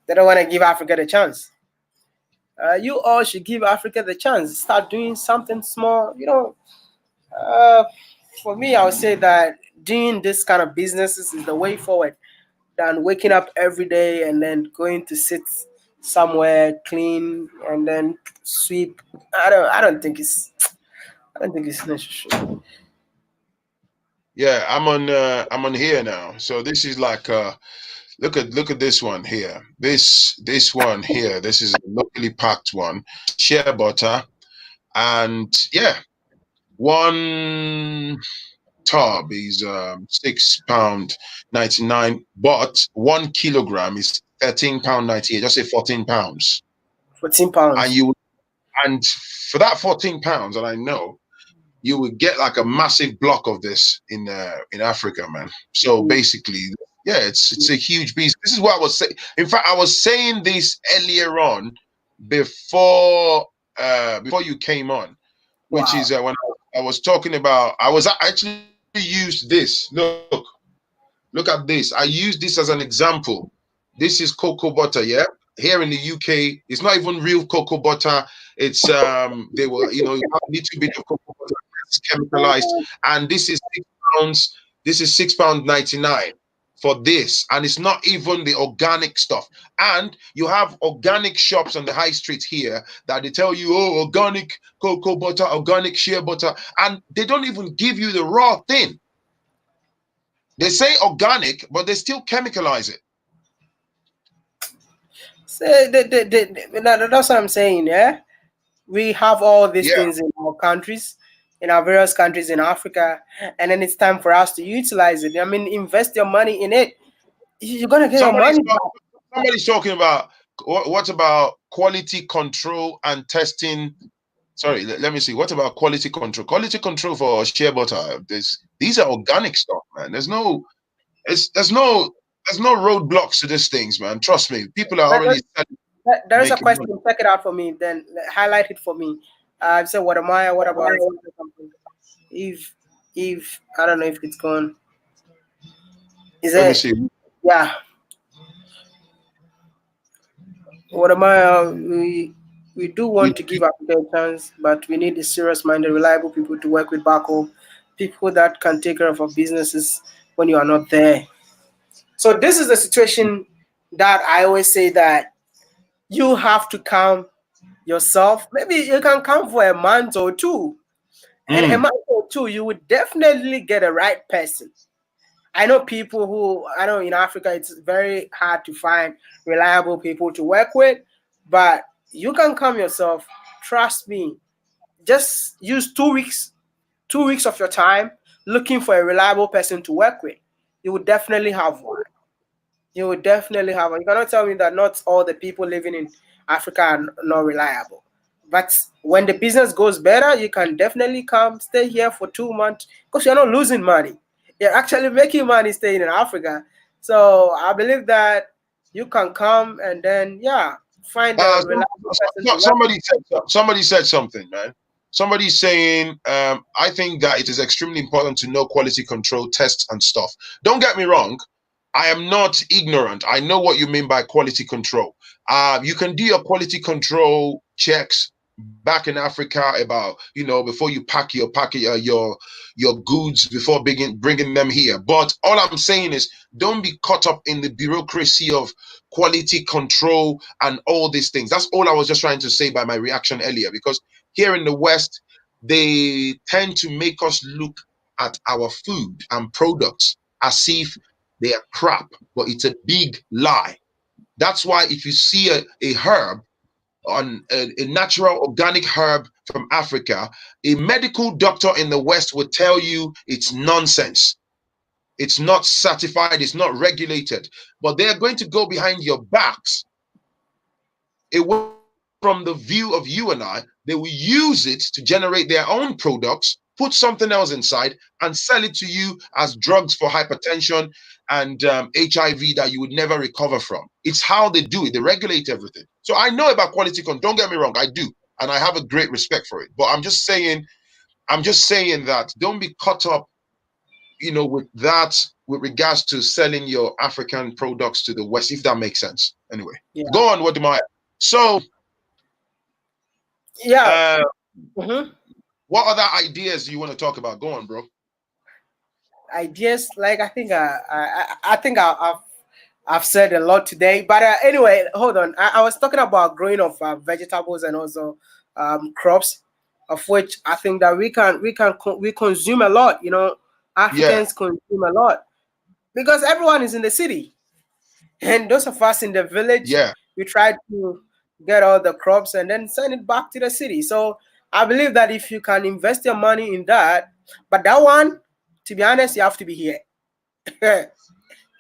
They don't want to give Africa the chance. You all should give Africa the chance. Start doing something small, you know. For me, I would say that doing this kind of businesses is the way forward than waking up every day and then going to sit somewhere, clean, and then sweep. I don't think it's necessary. Yeah, I'm on here now. So this is like look at this one here. This one here. This is a locally packed one. Shea butter, and yeah, One tub is £6.99, but 1 kilogram is £13.98. Just say £14. 14 And pounds. and for that £14, and I know you would get like a massive block of this in Africa, man. So basically, yeah, it's a huge beast. This is what I was saying. In fact, I was saying this earlier on before before you came on, which Wow. is when I was talking about. I was actually used this. Look at this. I use this as an example. This is cocoa butter, yeah. Here in the UK, it's not even real cocoa butter. It's they will, you know, you have a little bit of cocoa butter, it's chemicalized, and this is £6. This is £6.99 for this, and it's not even the organic stuff. And you have organic shops on the high street here that they tell you, oh, organic cocoa butter, organic shea butter, and they don't even give you the raw thing. They say organic, but they still chemicalize it. So that's what I'm saying. Yeah, we have all these Yeah. things in our countries, in our various countries in Africa, and then it's time for us to utilize it. I mean, invest your money in it. You're gonna get your Somebody's money back. somebody's talking about what about quality control and testing. Sorry, let me see. What about quality control? Quality control for shea butter. These are organic stuff, man. There's no roadblocks to these things, man. Trust me. People are already There is a making question. money. Check it out for me. Then highlight it for me. So Wode Maya? What about something? If I don't know if it's gone. Is Let me it? see. Yeah. Wode Maya? We do We, want to give Africa a chance, but we need a serious-minded, reliable people to work with back home. People that can take care of our businesses when you are not there. So this is the situation that I always say that you have to calm yourself. Maybe you can come for a month or two. And a mm, month or two, you would definitely get a right person. I know people who, I know in Africa, it's very hard to find reliable people to work with, but you can come yourself. Trust me. Just use 2 weeks, 2 weeks of your time looking for a reliable person to work with. You would definitely have one. You will definitely have one. You cannot tell me that not all the people living in Africa are not reliable. But when the business goes better, you can definitely come stay here for 2 months because you're not losing money. You're actually making money staying in Africa. So I believe that you can come and then find a reliable person to work with. somebody said something, man. Somebody's saying, I think that it is extremely important to know quality control tests and stuff. Don't get me wrong. I am not ignorant. I know what you mean by quality control. You can do your quality control checks back in Africa about, before you pack your goods before bringing them here. But all I'm saying is don't be caught up in the bureaucracy of quality control and all these things. That's all I was just trying to say by my reaction earlier, because here in the West, they tend to make us look at our food and products as if they are crap, but it's a big lie. That's why if you see a herb, on a natural organic herb from Africa, a medical doctor in the West would tell you it's nonsense. It's not certified, it's not regulated, but they're going to go behind your backs away from the view of you and I. They will use it to generate their own products, put something else inside, and sell it to you as drugs for hypertension and HIV that you would never recover from. It's how they do it. They regulate everything. So I know about quality control. Don't get me wrong, I do, and I have a great respect for it. But I'm just saying that don't be caught up, with that, with regards to selling your African products to the West, if that makes sense. Anyway, Yeah. go on, Wode Maya. So, Yeah. uh, Mhm. what other ideas do you want to talk about? Go on, bro. Ideas like I think I've said a lot today, but anyway, hold on. I was talking about growing of vegetables and also crops, of which I think that we consume a lot. Yeah, Africans consume a lot because everyone is in the city, and those of us in the village, yeah. we try to get all the crops and then send it back to the city. So I believe that if you can invest your money in that, but that one, to be honest, you have to be here.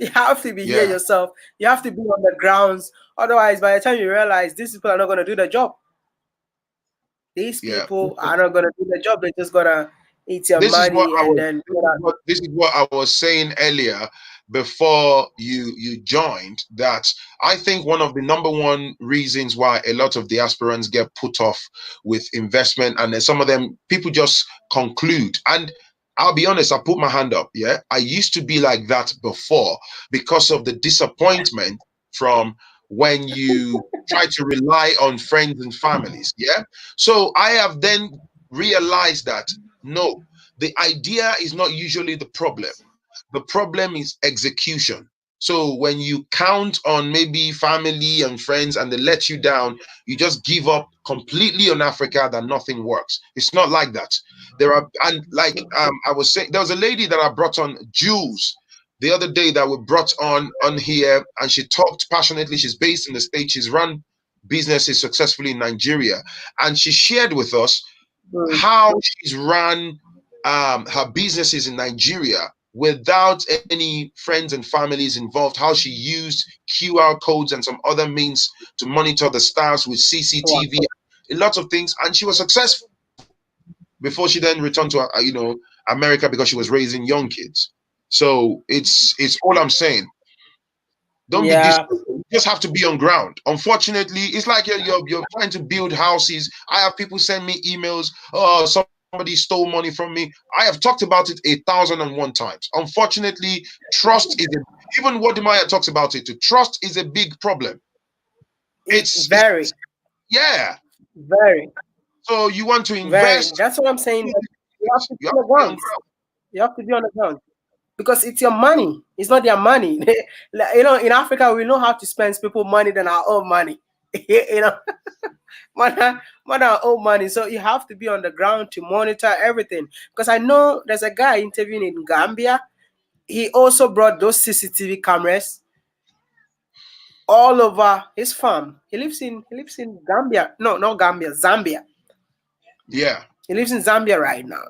You have to be here Yeah, yourself. You have to be on the grounds. Otherwise, by the time you realize these people are not going to do the job, these yeah. people are not going to do the job. They're just going to eat your This is what money I and was. then This is what I was saying earlier before you joined. That I think one of the number one reasons why a lot of diasporans get put off with investment, and then some of them people just conclude. And I'll be honest, I put my hand up. Yeah, I used to be like that before because of the disappointment from when you try to rely on friends and families. Yeah, so I have then realized that no, the idea is not usually the problem. The problem is execution. So when you count on maybe family and friends and they let you down, you just give up completely on Africa that nothing works. It's not like that. There are, and like I was saying, there was a lady that I brought on, Jules, the other day that we brought on here, and she talked passionately. She's based in the States. She's run businesses successfully in Nigeria, and she shared with us how she's run her businesses in Nigeria without any friends and families involved, how she used QR codes and some other means to monitor the staffs with CCTV, a lot of things, and she was successful before she then returned to America because she was raising young kids. So it's all I'm saying. Don't be yeah, you just have to be on ground. Unfortunately, it's like you're trying to build houses. I have people send me emails. Oh, somebody stole money from me. I have talked about it 1,001 times. Unfortunately, trust is even Wode Maya talks about it too. Trust is a big problem. It's very, yeah. very, So you want to very. invest, That's what I'm saying. You have to be you have on to the be on ground. ground. You have to be on the ground because it's your money. It's not their money. In Africa, we know how to spend people money than our own money. you know, more than our own money. So you have to be on the ground to monitor everything. Because I know there's a guy interviewing in Gambia. He also brought those CCTV cameras all over his farm. He lives in Gambia. No, not Gambia, Zambia. Yeah, He lives in Zambia right now.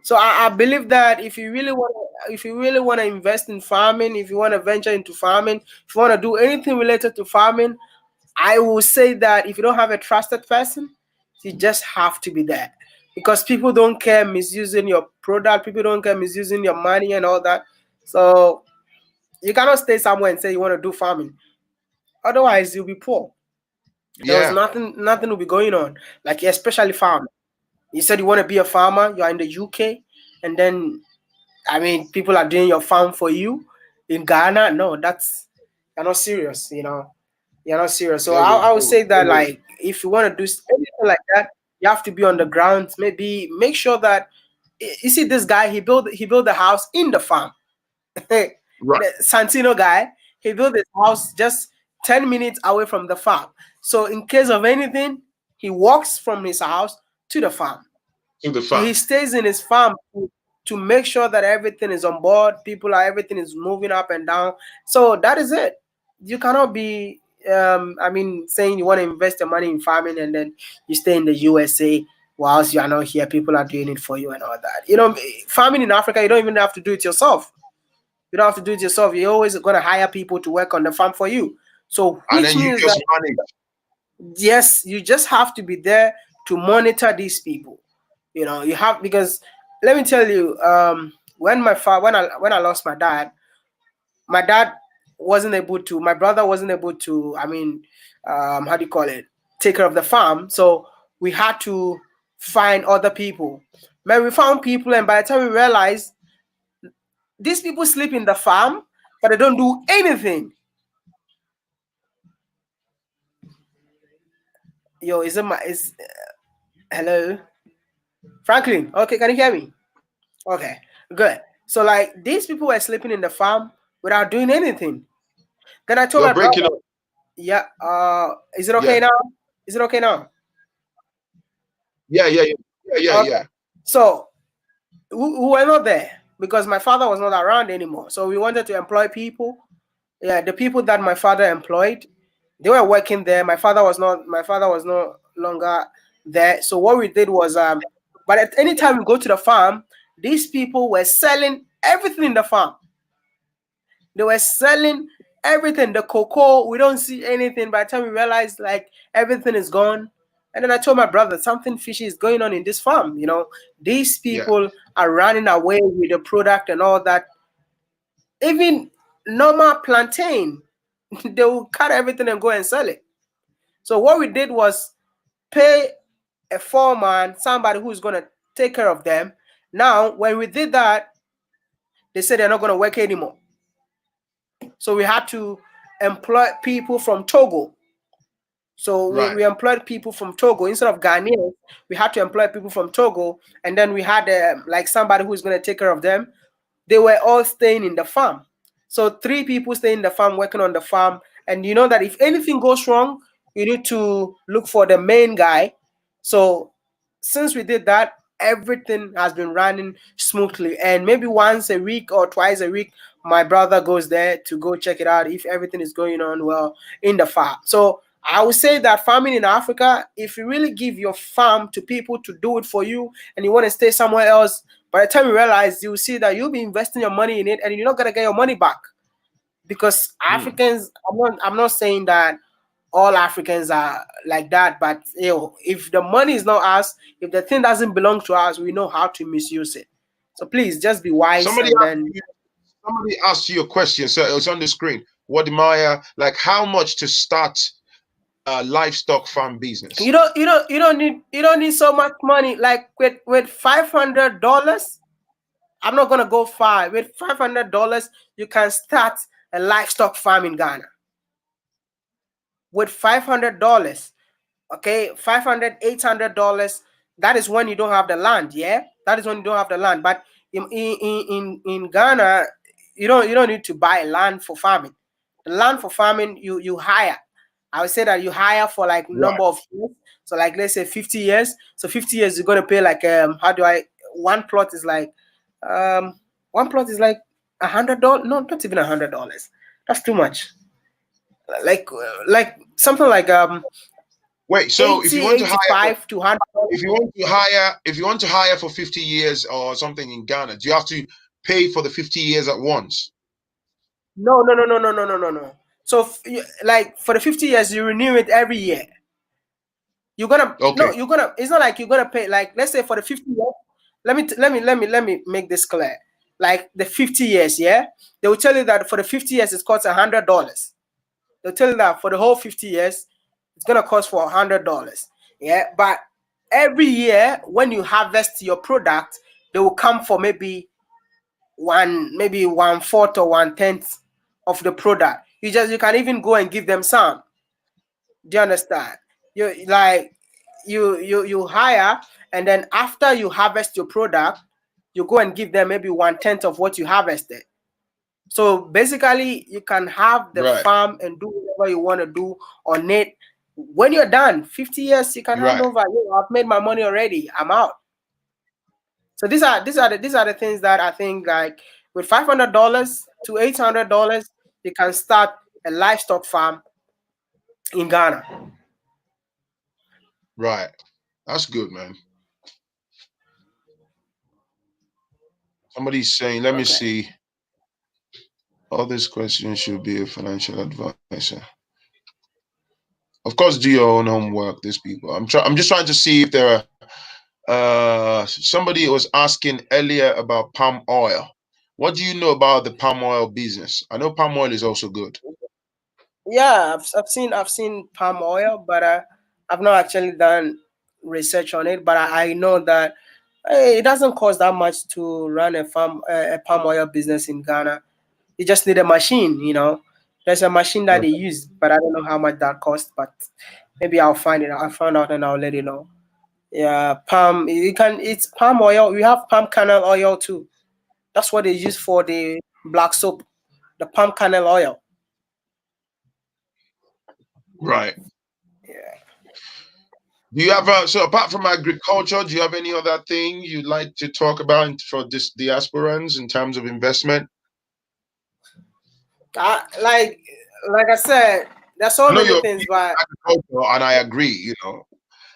So I believe that if you really want to invest in farming, if you want to venture into farming, if you want to do anything related to farming, I will say that if you don't have a trusted person, you just have to be there. Because people don't care misusing your product, people don't care misusing your money and all that. So you cannot stay somewhere and say you want to do farming. Otherwise, you'll be poor. There was yeah. nothing will be going on. Like especially farming. You said you want to be a farmer, you're in the UK, and then I mean people are doing your farm for you in Ghana. No, that's you're not serious, You're not serious. So They I would will. say that like if you want to do anything like that, you have to be on the ground. Maybe make sure that you see this guy, he built the house in the farm. The Right. Santino guy, he built his house just 10 minutes away from the farm. So in case of anything, he walks from his house to the farm. To the So he farm. stays in his farm to make sure that everything is on board, everything is moving up and down. So that is it. You cannot be, saying you want to invest your money in farming and then you stay in the USA whilst you are not here. People are doing it for you and all that. Farming in Africa, you don't even have to do it yourself. You don't have to do it yourself. You're always going to hire people to work on the farm for you. So, And which then you means just that manage. yes, you just have to be there to monitor these people. You have because let me tell you, when I lost my dad wasn't able to, my brother wasn't able to. How do you call it? Take care of the farm. So we had to find other people. Man, we found people, and by the time we realized these people sleep in the farm, but they don't do anything. Yo, is it my is hello, Franklin? Okay, can you hear me? Okay, good. So like these people were sleeping in the farm without doing anything. Then I told You're my breaking up. brother, yeah, is it okay Yeah. now? Is it okay now? Yeah, yeah, yeah. Yeah, yeah, Okay. yeah. So we were not there because my father was not around anymore. So we wanted to employ people. Yeah, the people that my father employed, they were working there. My father was no longer. there. So what we did was, but at any time we go to the farm, these people were selling everything in the farm. They were selling everything. The cocoa, we don't see anything. By the time we realized like everything is gone. And then I told my brother, something fishy is going on in this farm. You know, these Yeah. people are running away with the product and all that. Even normal plantain, they will cut everything and go and sell it. So what we did was pay a foreman, somebody who's going to take care of them. Now, when we did that, they said they're not going to work anymore. So we had to employ people from Togo. So we employed people from Togo instead of Ghanaians. We had to employ people from Togo, and then we had like somebody who's going to take care of them. They were all staying in the farm. So 3 people stay in the farm, working on the farm. And you know that if anything goes wrong, you need to look for the main guy. So since we did that, everything has been running smoothly. And maybe once a week or twice a week, my brother goes there to go check it out if everything is going on well in the farm. So I would say that farming in Africa, if you really give your farm to people to do it for you and you want to stay somewhere else, by the time you realize, you see that you'll be investing your money in it and you're not going to get your money back. Because Africans, I'm not saying that all Africans are like that, but you know, if the money is not ours, if the thing doesn't belong to us, we know how to misuse it. So please just be wise. Somebody asked you a question, so it was on the screen. Wode Maya, like how much to start a livestock farm business? You don't need so much money. Like with $500, I'm not gonna go far. With $500, you can start a livestock farm in Ghana. With $500, okay, $500, $800. That is when you don't have the land. Yeah, that is when you don't have the land. But in Ghana, you don't need to buy land for farming. The land for farming, you hire. I would say that you hire for like number of years. So like let's say 50 years. So 50 years you're gonna pay like one plot is like $100. No, not even $100. That's too much. Like something like Wait, so 80, if you want to hire to 100, if you want to hire for 50 years or something in Ghana, do you have to pay for the 50 years at once? No. So like for the 50 years, you renew it every year. You're gonna it's not like you're gonna pay, like let's say for the 50 years. Let me make this clear. Like the 50 years, yeah, they will tell you that for the 50 years it costs $100. They'll tell you that for the whole 50 years it's gonna cost for $100. Yeah, but every year when you harvest your product, they will come for maybe 1/4 or 1/10 of the product. You can even go and give them some. Do you understand? You hire, and then after you harvest your product, you go and give them maybe 1/10 of what you harvested. So basically, you can have the farm and do whatever you want to do on it. When you're done, 50 years, you can hand over. I've made my money already. I'm out. So these are the things that I think, like with $500 to $800, you can start a livestock farm in Ghana. Right. That's good, man. Somebody's saying, let me see. All these questions should be a financial advisor. Of course, do your own homework, these people. I'm just trying to see if there are somebody was asking earlier about palm oil. What do you know about the palm oil business? I know palm oil is also good. Yeah, I've seen palm oil, but I've not actually done research on it. But I know that it doesn't cost that much to run a palm oil business in Ghana. You just need a machine, you know. There's a machine that they use, but I don't know how much that costs. But maybe I'll find it. I'll find out and I'll let you know. Yeah, it's palm oil. We have palm kernel oil too. That's what they use for the black soap, the palm kernel oil. Right. Yeah. Do you have so apart from agriculture, do you have any other thing you'd like to talk about for this Diasporans in terms of investment? Like I said, there's so many things, but agriculture, and I agree. You know,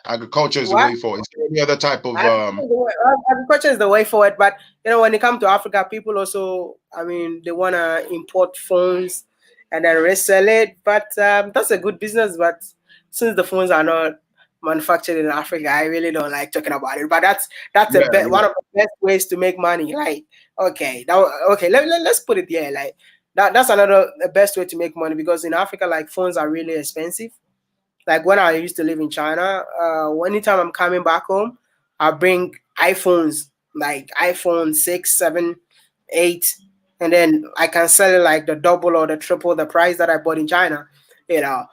Agriculture is the What? way forward. Is there any other type of Agriculture is the way forward, but when it comes to Africa, people also, I mean, they want to import phones and then resell it. But that's a good business. But since the phones are not manufactured in Africa, I really don't like talking about it. But that's yeah, one yeah, of the best ways to make money. Like, okay, okay, let's put it there. Like that's another the best way to make money, because in Africa, like, phones are really expensive. Like when I used to live in China, anytime I'm coming back home, I bring iPhones, like iPhone 6, 7, 8, and then I can sell it like the double or the triple the price that I bought in China. You know,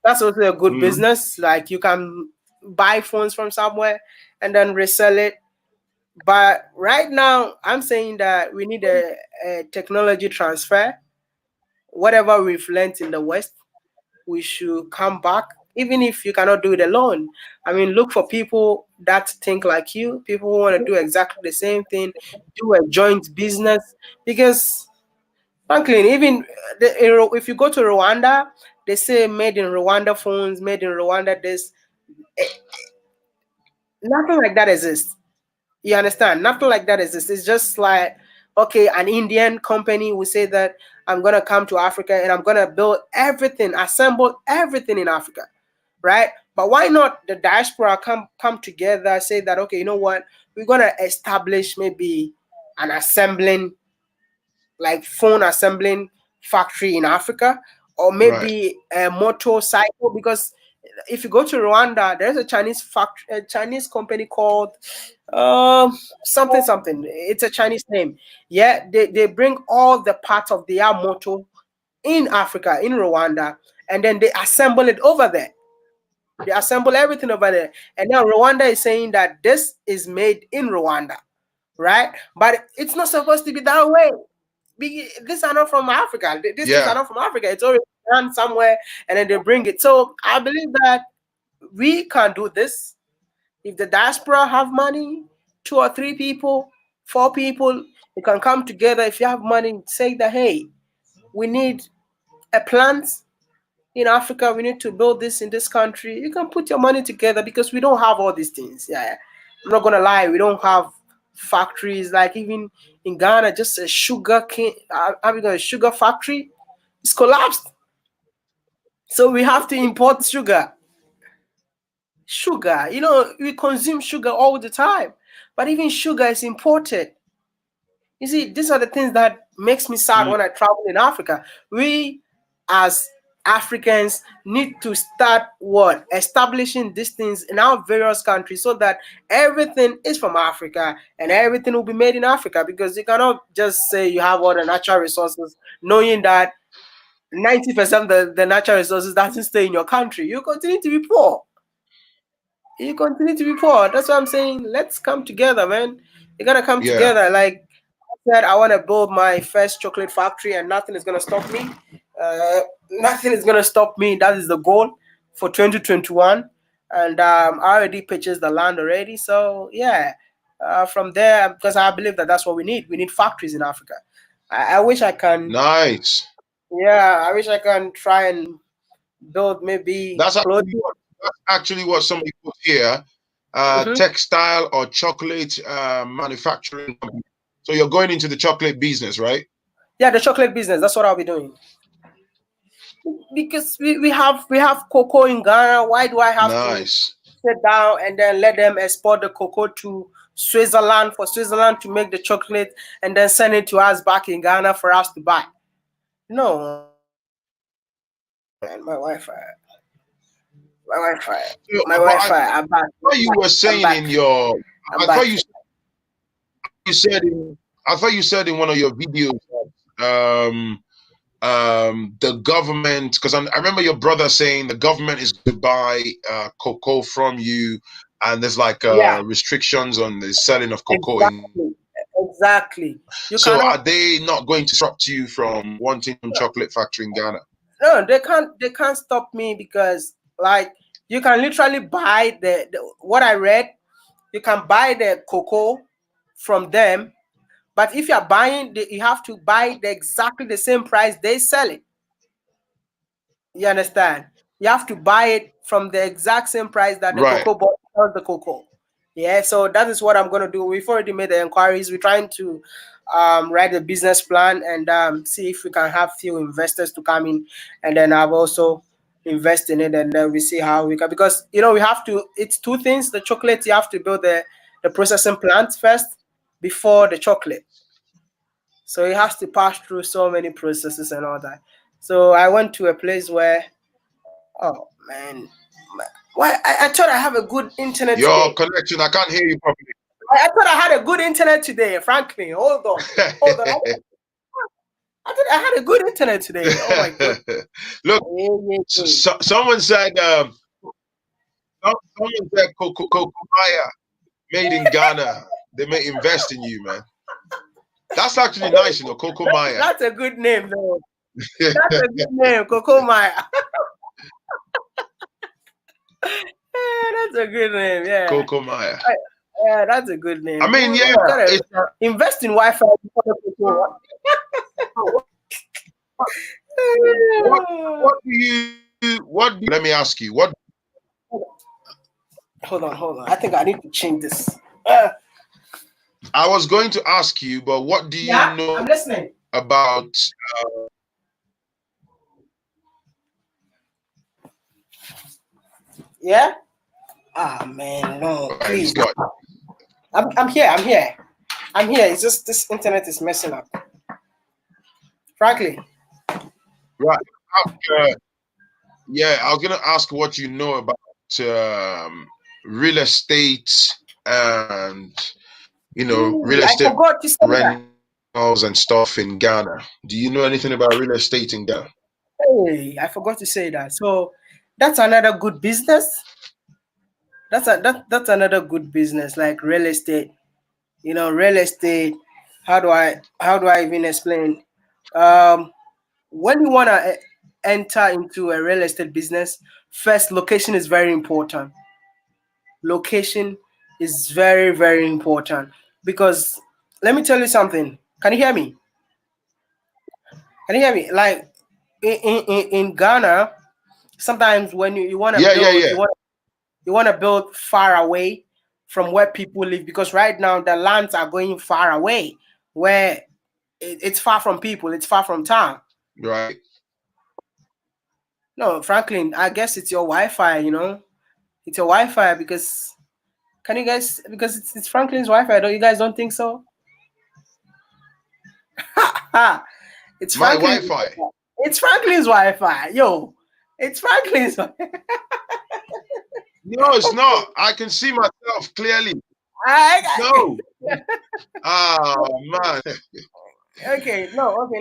that's also a good mm, business. Like you can buy phones from somewhere and then resell it. But right now, I'm saying that we need a technology transfer. Whatever we've learned in the West, we should come back, even if you cannot do it alone. I mean, look for people that think like you, people who want to do exactly the same thing, do a joint business. Because, frankly, even if you go to Rwanda, they say made in Rwanda phones, made in Rwanda this. Eh, Nothing like that exists. You understand? Nothing like that exists. It's just like, okay, an Indian company will say that I'm gonna come to Africa and I'm gonna build everything, assemble everything in Africa, right? But why not the diaspora come together, say that, okay, you know what, we're gonna establish maybe an assembling, like phone assembling factory in Africa, or right, maybe a motorcycle. Because if you go to Rwanda, there's a Chinese factory, a Chinese company called something something. It's a Chinese name. Yeah, they bring all the parts of their motor in Africa, in Rwanda, and then they assemble it over there. They assemble everything over there. And now Rwanda is saying that this is made in Rwanda, right? But it's not supposed to be that way. These are not from Africa. These things are yeah, not from Africa. It's already done somewhere, and then they bring it. So I believe that we can do this. If the diaspora have money, 2 or 3 people, 4 people, you can come together. If you have money, say that, hey, we need a plant in Africa, we need to build this in this country. You can put your money together, because we don't have all these things. Yeah, I'm not gonna lie, we don't have factories. Like even in Ghana, just a sugar cane, having a sugar factory, it's collapsed. So we have to import sugar. Sugar, we consume sugar all the time, but even sugar is imported. You see, these are the things that makes me sad mm, when I travel in Africa. We, as Africans, need to start what establishing these things in our various countries, so that everything is from Africa and everything will be made in Africa. Because you cannot just say you have all the natural resources, knowing that 90% of the natural resources doesn't stay in your country. You continue to be poor. You continue to be poor. That's what I'm saying. Let's come together, man. You gotta come yeah, together. Like said, I want to build my first chocolate factory, and nothing is going to stop me. Nothing is going to stop me. That is the goal for 2021. And I already purchased the land already. So, yeah, from there, because I believe that that's what we need. We need factories in Africa. I wish I can, nice. yeah, I wish I can try and build maybe That's clothing. actually what somebody put here. Mhm. Textile or chocolate manufacturing company. So you're going into the chocolate business, right? Yeah, the chocolate business. That's what I'll be doing. Because we have cocoa in Ghana. Why do I have to Nice. sit down and then let them export the cocoa to Switzerland, for Switzerland to make the chocolate and then send it to us back in Ghana for us to buy? No, man, my Wi-Fi, So, my but I Wi-Fi. I'm back. thought you were I'm saying back. in your, I'm I thought back. you said in, I thought you said in one of your videos that the government, because I remember your brother saying the government is going to buy cocoa from you, and there's like Yeah, restrictions on the selling of cocoa in exactly, exactly. You so are cannot. they not going to stop you from wanting a chocolate factory in Ghana? No, they can't. They can't stop me, because like you can literally buy the what I read. You can buy the cocoa from them, but if you're buying, you have to buy the exactly the same price they sell it. You understand? you have to buy it from the exact same price that the Right. cocoa bought sells the cocoa. Yeah, so that is what I'm going to do. We've already made the inquiries. We're trying to write a business plan and see if we can have few investors to come in, and then I've also invest in it, and then we see how we can, because we have to, it's two things. The chocolate, you have to build the processing plant first before the chocolate, so it has to pass through so many processes and all that. So I went to a place where, oh man, why I thought I have a good internet Your today. connection, I can't hear you properly. I thought I had a good internet today. Frankly, hold on. I thought I had a good internet today. Oh my god. Look, Yeah. someone said Coco Maya made in Ghana. They may invest in you, man. That's actually nice, Coco Maya. That's a good name, though. That's a good name, Coco Maya. That's a good name, yeah. Coco Maya. Yeah, that's a good name. I mean, yeah. Invest in Wi-Fi before the Coco. Let me ask you, what? Hold on. I think I need to change this. I was going to ask you, but what do you know I'm listening. About yeah? Ah man, no, please. I'm here. It's just this internet is messing up. Frankly. Right. Yeah, I was gonna ask what you know about real estate and real estate rentals and stuff in Ghana. Do you know anything about real estate in Ghana? Hey, I forgot to say that. So that's another good business. That's another good business, like real estate. Real estate. How do I even explain? When you wanna enter into a real estate business, first, location is very important. Location is very, very important, because let me tell you something. Can you hear me? Like in Ghana, sometimes when you want to build, you want to build far away from where people live, because right now the lands are going far away, where it's far from people, it's far from town. Right. No, Phrankleen, I guess it's your Wi-Fi. It's your Wi-Fi, because can you guys, because it's Frankleen's Wi-Fi. Don't you guys don't think so? It's my Franklin's Wi-Fi. It's Franklin's Wi-Fi. Yo, it's Franklin's. No, it's not. I can see myself clearly. No. Man. Okay, no, okay.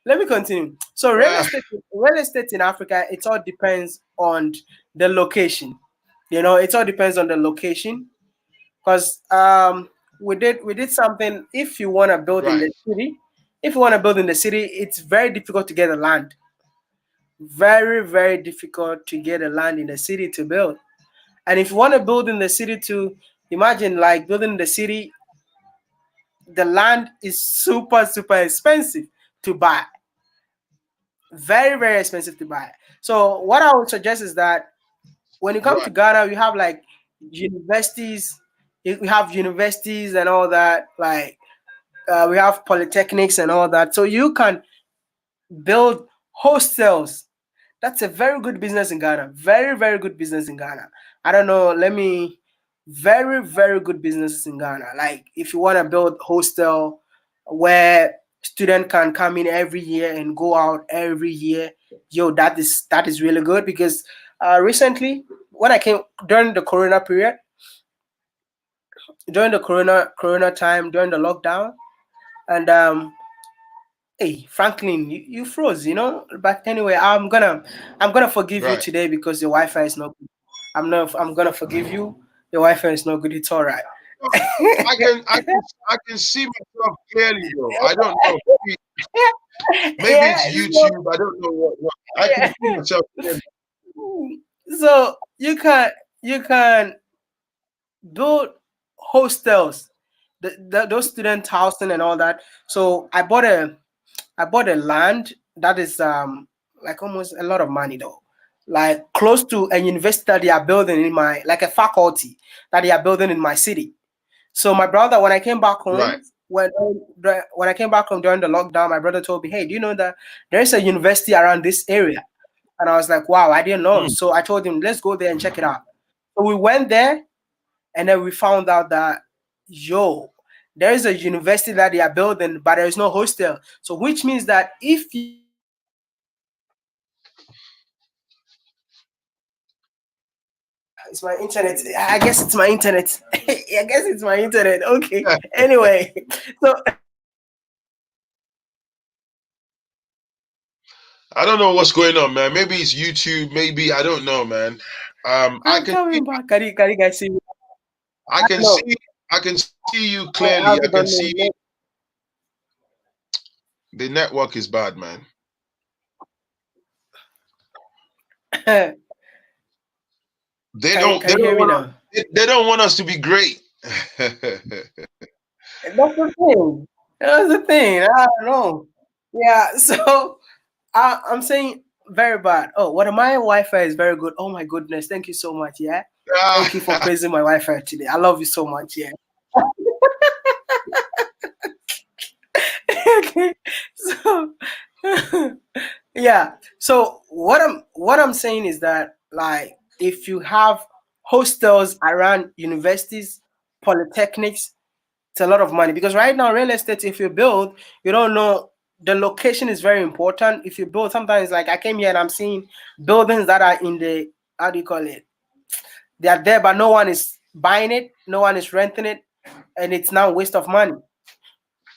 Let me continue. So real estate in Africa, it all depends on the location. It all depends on the location, because we did something. If you want to build in the city, it's very difficult to get a land. Very, very difficult to get a land in the city to build. And if you want to build in the city, to imagine like building in the city, the land is super, super expensive to buy. Very, very expensive to buy. So what I would suggest is that when you come to Ghana, we have like universities. We have universities and all that. Like we have polytechnics and all that. So you can build hostels. That's a very good business in Ghana. Very, very good business in Ghana. I don't know. Very, very good businesses in Ghana. Like if you want to build hostel where student can come in every year and go out every year, yo, that is really good, because recently when I came during the Corona period, during the Corona time, during the lockdown, and hey, Phrankleen, you froze, But anyway, I'm gonna forgive you today, because your Wi-Fi is not good. I'm gonna forgive you. Your Wi-Fi is not good. It's all right. I can see myself clearly, though. I don't know. Maybe it's YouTube. I don't know what. I can see myself clearly. So you can build hostels, those student housing and all that. So I bought a land that is like almost a lot of money though. like close to a university that they are building in my, like a faculty that they are building in my city. So my brother, when I came back Right. home, when I came back home during the lockdown, my brother told me, "Hey, do you know that there is a university around this area?" And I was like, "Wow, I didn't know." Mm. So I told him, "Let's go there and check it out." So we went there, and then we found out that, yo, there is a university that they are building, but there is no hostel. So which means that if you it's my internet. I guess it's my internet. I guess it's my internet. Okay. Anyway, so I don't know what's going on, man. Maybe it's YouTube. Maybe I don't know, man. I I'm can see, coming back. Can you guys see me? I I can know. see, I can see you I clearly. I can see don't the network is bad, man. know. They Can they you don't hear me want now? they don't want us to be great. That's the thing. That's the thing. I don't know. Yeah. So I'm saying very bad. Oh, what my Wi-Fi is very good. Oh my goodness. Thank you so much. Yeah. Thank you for praising my Wi-Fi today. I love you so much. Yeah. Okay. So yeah. So what I'm saying is that, like, if you have hostels around universities, polytechnics, it's a lot of money, because right now real estate, if you build, you don't know, the location is very important. If you build, sometimes, like, I came here and I'm seeing buildings that are in the, how do you call it, they are there but no one is buying it, no one is renting it, and it's now waste of money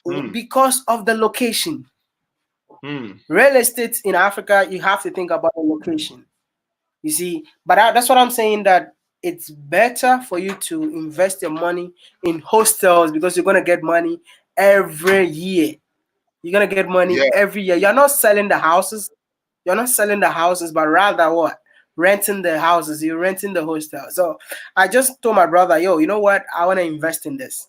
Hmm. because of the location. Hmm. Real estate in Africa, you have to think about the location. You see, but that's what I'm saying, that it's better for you to invest your money in hostels, because you're gonna get money every year. You're gonna get money Yeah. every year. You're not selling the houses. You're not selling the houses, but rather what? Renting the houses. You're renting the hostel. So I just told my brother, yo, you know what? I want to invest in this.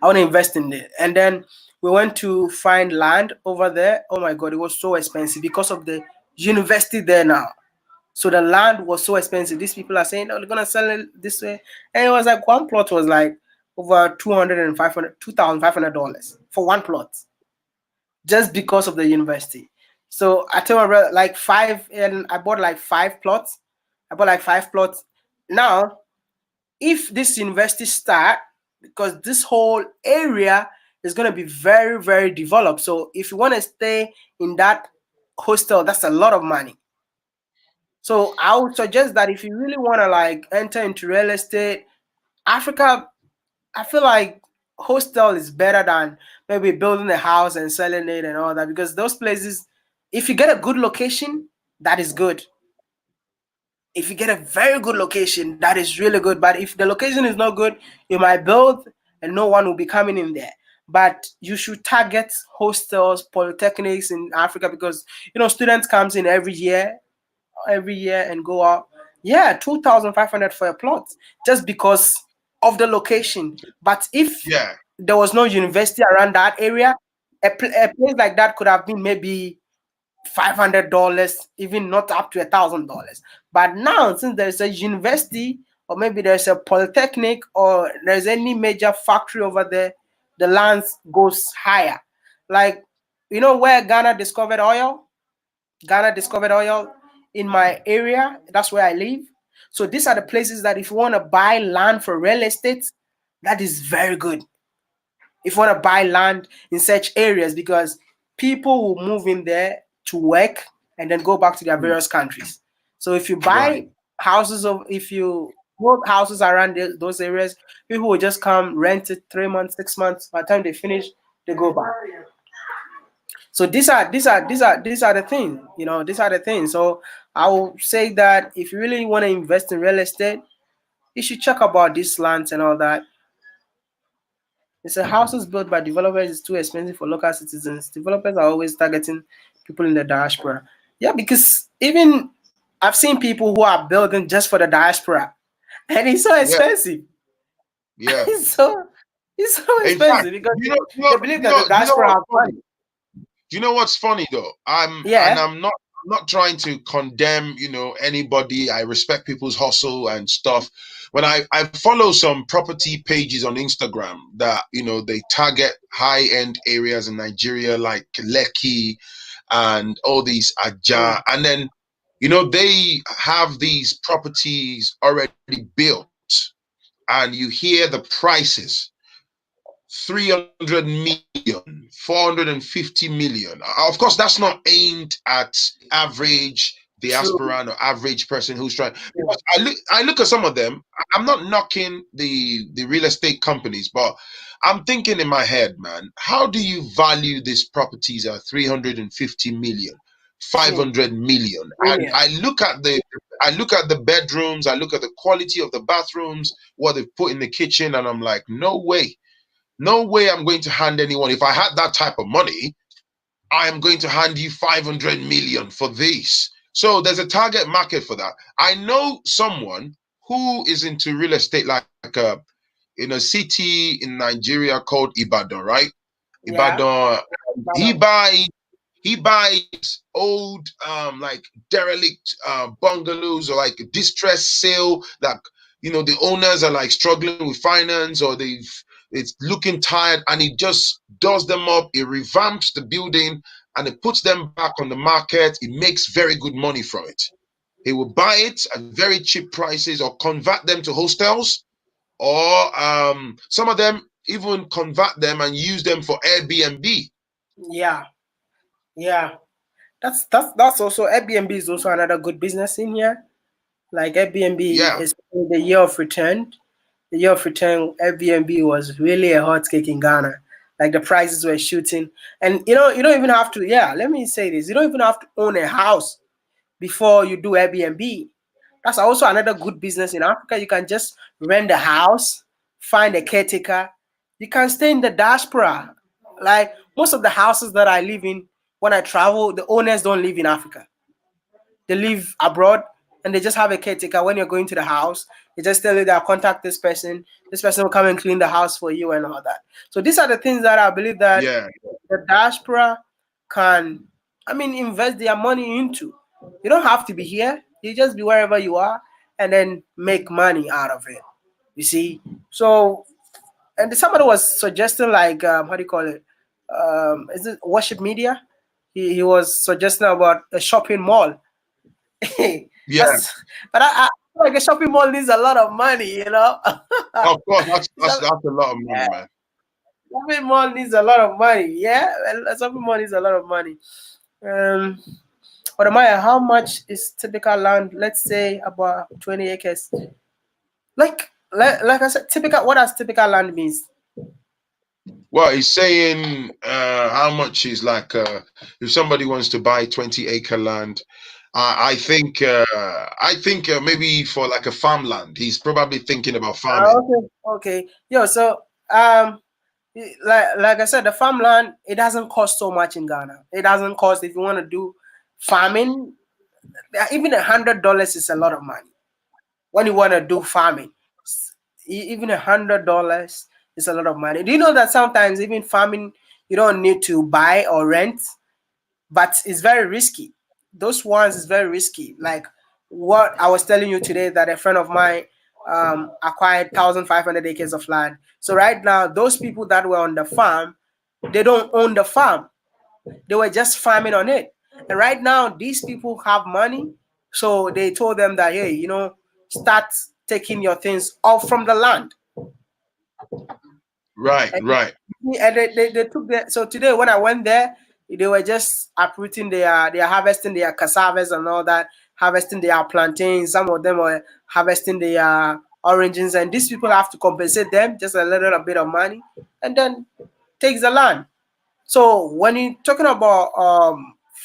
I want to invest in it. And then we went to find land over there. Oh my god, it was so expensive because of the university there now. So the land was so expensive. These people are saying, "Oh, they're gonna sell it this way," and it was like one plot was like over 200 and 500, $2,500 for one plot, just because of the university. So I told my brother, like, five, and I bought like five plots. I bought like five plots. Now, if this university start, because this whole area is gonna be very, very developed. So if you want to stay in that hostel, that's a lot of money. So I would suggest that if you really want to, like, enter into real estate, Africa, I feel like hostel is better than maybe building a house and selling it and all that, because those places, if you get a good location, that is good. If you get a very good location, that is really good. But if the location is not good, you might build and no one will be coming in there. But you should target hostels, polytechnics in Africa, because students comes in every year and go out. Yeah, 2,500 for a plot, just because of the location. But if Yeah. there was no university around that area, a place like that could have been maybe $500, even not up to $1,000. But now, since there's a university, or maybe there's a polytechnic, or there's any major factory over there, the lands goes higher. Like, where Ghana discovered oil? Ghana discovered oil in my area. That's where I live. So these are the places that, if you want to buy land for real estate, that is very good. If you want to buy land in such areas, because people will move in there to work and then go back to their Hmm. various countries. So if you Right. buy if you build houses around those areas, people will just come rent it 3 months, 6 months. By the time they finish, they go back. So these are the things. These are the things. So I will say that if you really want to invest in real estate, you should check about these lands and all that. It's a houses built by developers is too expensive for local citizens. Developers are always targeting people in the diaspora. Yeah, because even I've seen people who are building just for the diaspora, and it's so Yeah. expensive. Yeah. it's so it's so In fact, expensive because you they, know, you know, they believe you that know, the you know diaspora what's have funny? money. You know what's funny though? I'm and Yeah. I'm not not trying to condemn, anybody. I respect people's hustle and stuff. When I follow some property pages on Instagram that, they target high-end areas in Nigeria like Lekki and all these Aja. And then, they have these properties already built, and you hear the prices. 300 million, 450 million. Of course, that's not aimed at average True. diasporan or average person who's trying. Because I look at some of them. I'm not knocking the real estate companies, but I'm thinking in my head, man, how do you value these properties at 350 million, True. 500 million? And Million. I look at the bedrooms, I look at the quality of the bathrooms, what they've put in the kitchen, and I'm like, no way. No way I'm going to hand anyone. If I had that type of money, I am going to hand you 500 million for this. So there's a target market for that. I know someone who is into real estate, like in a city in Nigeria called Ibadan, right? Yeah. Ibadan. He Madam. buys he buys old like derelict bungalows, or like distress sale that the owners are like struggling with finance, or it's looking tired, and he just does them up. He revamps the building and it puts them back on the market. He makes very good money from it. He will buy it at very cheap prices or convert them to hostels, or some of them even convert them and use them for Airbnb. Yeah. Yeah. That's also Airbnb is also another good business in here. Like Airbnb Yeah, is the year of return. The year of return, Airbnb was really a hot cake in Ghana. Like the prices were shooting, and you don't even have to. Yeah, let me say this: you don't even have to own a house before you do Airbnb. That's also another good business in Africa. You can just rent a house, find a caretaker. You can stay in the diaspora. Like most of the houses that I live in, when I travel, the owners don't live in Africa. They live abroad, and they just have a caretaker. When you're going to the house, they just tell you that contact this person. This person will come and clean the house for you and all that. So these are the things that I believe that yeah, the diaspora can, I mean, invest their money into. You don't have to be here. You just be wherever you are and then make money out of it. You see? So, and somebody was suggesting like, how do you call it? Is it worship media? He was suggesting about a shopping mall. yeah. That's, but I feel like a shopping mall needs a lot of money, you know. Of course, that's that's So, that's a lot of money, man. shopping mall needs a lot of money. Yeah, well, shopping mall needs a lot of money. Um, Wode Maya, how much is typical land? Let's say about 20 acres. Like I said, typical. What does typical land means? Well, he's saying how much is like if somebody wants to buy 20-acre land. I think maybe for like a farmland, he's probably thinking about farming. Okay, okay. Yo, so um, like I said, the farmland it doesn't cost so much in Ghana. It doesn't cost if you want to do farming. Even $100 is a lot of money when you want to do farming. Even $100 is a lot of money. Do you know that sometimes even farming you don't need to buy or rent, but it's very risky. Those ones is very risky. Like what I was telling you today that a friend of mine acquired 1,500 acres of land. So right now, those people that were on the farm, they don't own the farm. They were just farming on it. And right now, these people have money. So they told them that, hey, start taking your things off from the land. Right, And, right. they took that. So today, when I went there, they were just uprooting they are harvesting their cassavas and all that, harvesting their plantains. Some of them were harvesting their oranges. And these people have to compensate them just a little bit of money and then takes the land. So when you're talking about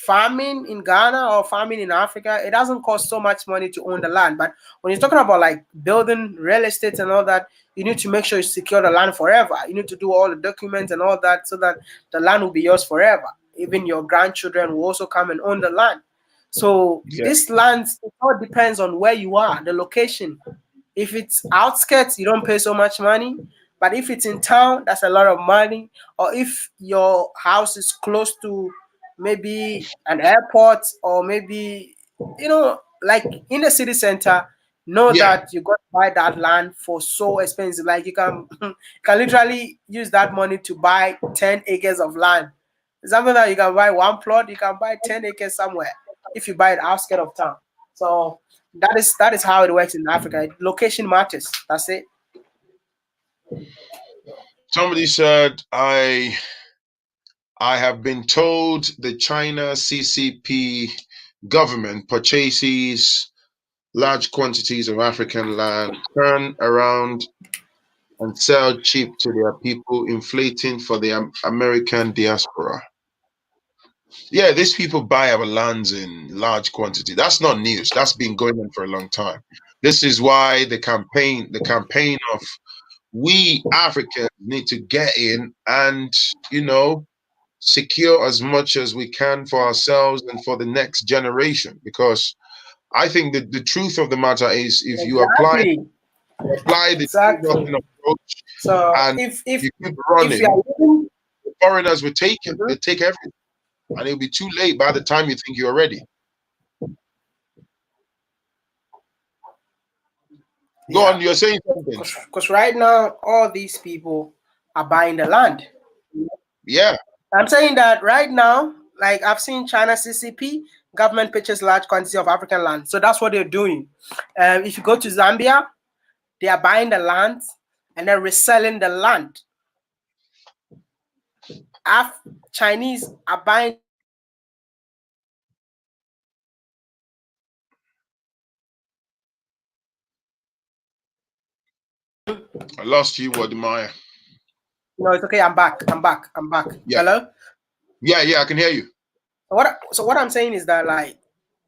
farming in Ghana or farming in Africa, it doesn't cost so much money to own the land. But when you're talking about like building real estate and all that, you need to make sure you secure the land forever. You need to do all the documents and all that so that the land will be yours forever. Even your grandchildren will also come and own the land. So Yeah, this land, it all depends on where you are, the location. If it's outskirts, you don't pay so much money. But if it's in town, that's a lot of money. Or if your house is close to maybe an airport, or maybe, like in the city center, know Yeah. that you got to buy that land for so expensive. Like you can you can literally use that money to buy 10 acres of land. Something that you can buy one plot, you can buy 10 acres somewhere if you buy it outskirts of town. So that is how it works in Africa. Location matters. That's it. Somebody said I have been told the China CCP government purchases large quantities of African land, turn around and sell cheap to their people, inflating for the American diaspora. Yeah, these people buy our lands in large quantity. That's not news. That's been going on for a long time. This is why the campaign of we Africans need to get in and, secure as much as we can for ourselves and for the next generation. Because I think that the truth of the matter is, if you Exactly. apply the Exactly. approach So and if you keep if you running, are living, foreigners will take it. Mhm. They take everything, and it'll be too late by the time you think you're ready. Go Yeah, on, you're saying something. because right now all these people are buying the land. Yeah, I'm saying that right now, like I've seen China CCP government purchase large quantity of African land. So that's what they're doing. If you go to Zambia, they are buying the land and they're reselling the land. Chinese are buying I lost you, Wode Maya. No, it's okay. I'm back. I'm back. I'm back. Yeah, Hello. yeah, I can hear you. So what I'm saying is that, like,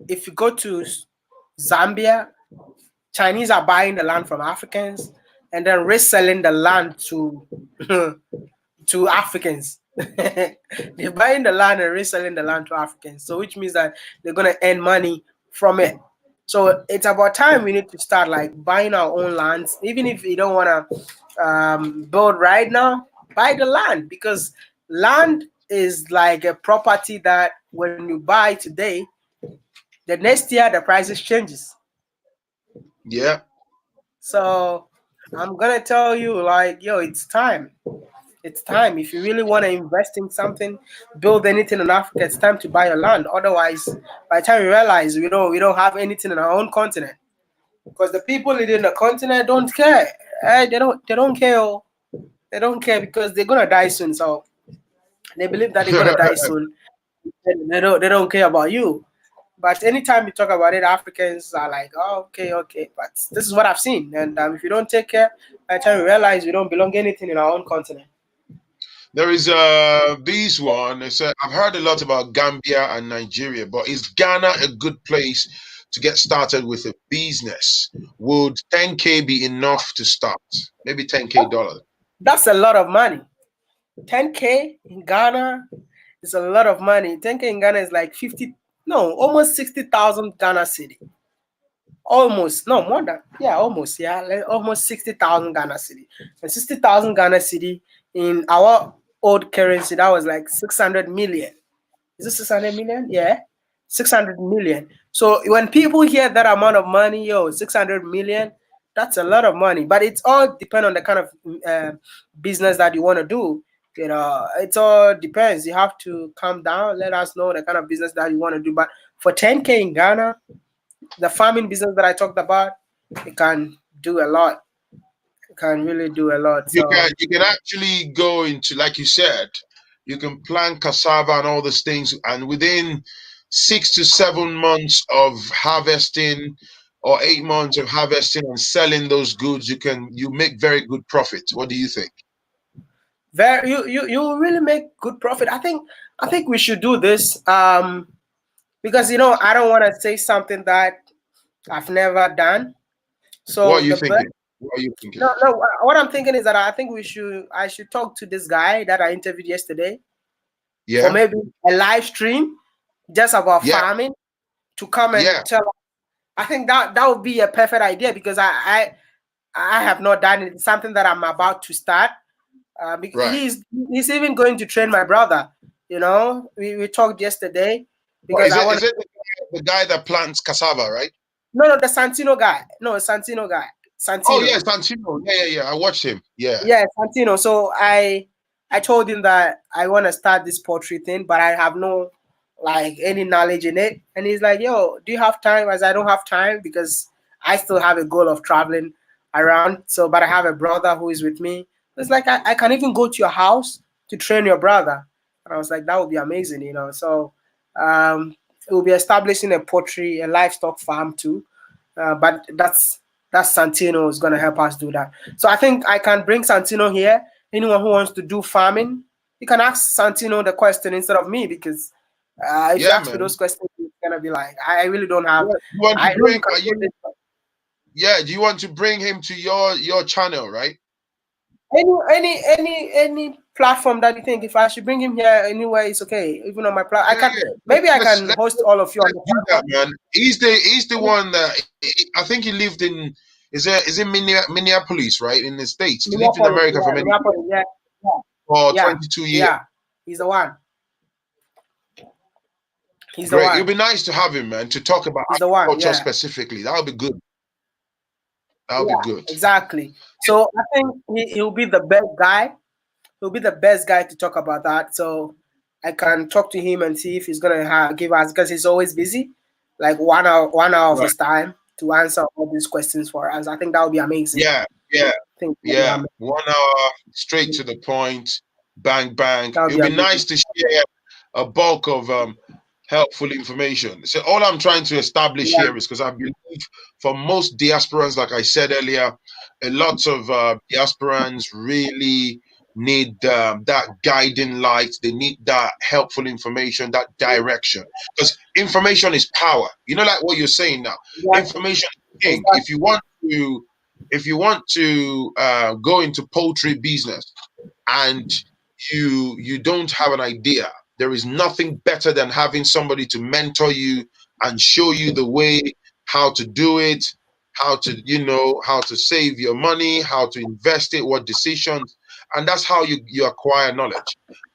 if you go to Zambia, Chinese are buying the land from Africans and then reselling the land to to Africans. They're buying the land and reselling the land to Africans. So which means that they're gonna earn money from it. So it's about time we need to start like buying our own lands, even if you don't wanna build right now. Buy the land, because land is like a property that when you buy today, the next year the prices changes. Yeah, So I'm gonna tell you, like, yo, it's time. It's time. If you really want to invest in something, build anything in Africa, it's time to buy your land. Otherwise, by the time we realize we don't have anything in our own continent, because the people living in the continent don't care. They don't care. Oh. They don't care because they're gonna die soon. So they believe that they're gonna die soon. They don't care about you. But anytime you talk about it, Africans are like, oh, okay, okay. But this is what I've seen. And if you don't take care, by the time we realize we don't belong anything in our own continent. there is this one. I've heard a lot about Gambia and Nigeria, but is Ghana a good place to get started with a business? Would 10K be enough to start? Maybe 10K dollars. That's a lot of money. 10K in Ghana is a lot of money. 10K in Ghana is like 50, no, almost 60,000 Ghana city. Almost, no, more than, yeah, almost, yeah, like almost 60,000 Ghana city. And 60,000 Ghana city in our old currency, that was like 600 million. Is it 600 million? Yeah, 600 million. So when people hear that amount of money, 600 million, that's a lot of money. But it's all depend on the kind of business that you want to do. It all depends. You have to calm down. Let us know the kind of business that you want to do. But for 10K in Ghana, the farming business that I talked about, it can do a lot. It can really do a lot. You So can you can actually go into, like you said, you can plant cassava and all these things, and within 6 to 7 months of harvesting, or 8 months of harvesting and selling those goods, you make very good profit. What do you think? you will really make good profit. I think we should do this. Because I don't want to say something that I've never done. What are So you the best, thinking? What are you thinking? no, what I'm thinking is that I should talk to this guy that I interviewed yesterday for Yeah, maybe a live stream just about yeah, farming, to come and yeah. tell us. I think that would be a perfect idea, because I have not done it. It's something that I'm about to start. Right. He's even going to train my brother, You know, we talked yesterday What, because I want is it the guy that plants cassava, right? no, the Santino guy. No, Santino guy. Oh Santino. yeah, Santino. Yeah. I watched him. Yeah. Yeah, Santino. So I told him that I want to start this poultry thing, but I have no like any knowledge in it. And he's like, "Yo, do you have time?" As I don't have time because I still have a goal of traveling around. So, but I have a brother who is with me. It's like I can even go to your house to train your brother. And I was like, that would be amazing, you know. So, we'll be establishing a poultry, a livestock farm too. But that's Santino is gonna help us do that. So I think I can bring Santino here. Anyone who wants to do farming, you can ask Santino the question instead of me because if you Yeah, ask me man. those questions, it's gonna be like I really don't have. Yeah. You want to I know you bring? can Are do you? this. Yeah. Do you want to bring him to your channel, right? Any platform that you think if I should bring him here anywhere, it's okay. Even on my platform, I Yeah, can yeah. maybe I can host all of you on Let's the do that, platform. man. He's the one that I think he lived in. Is it Minneapolis, right, in the States? He lived in Minneapolis, America for yeah, many years, Minneapolis, yeah, yeah, for yeah, 22 years. yeah. He's the one. He's the Great. It'll one. be nice to have him, man, to talk about He's the one. agriculture Yeah. specifically. That'll be good. That'll be Yeah, good. exactly. So I think he'll be the best guy. He'll be the best guy to talk about that. So I can talk to him and see if he's gonna give us because he's always busy, like 1 hour of Right. his time to answer all these questions for us. I think that would be amazing. Yeah. Yeah. I think that would be Yeah. amazing. 1 hour, straight to the point, bang bang. That would It'll be be amazing. nice to share a bulk of helpful information. So all I'm trying to establish Yeah, here is because I believe for most diasporans, like I said earlier, a lot of diasporans really need that guiding light. They need that helpful information, that direction. Because information is power. You know, like what you're saying now. exactly. Information is king. Exactly. If you want to go into poultry business and you don't have an idea, there is nothing better than having somebody to mentor you and show you the way how to do it, how to how to save your money, how to invest it, what decisions, and that's how you acquire knowledge.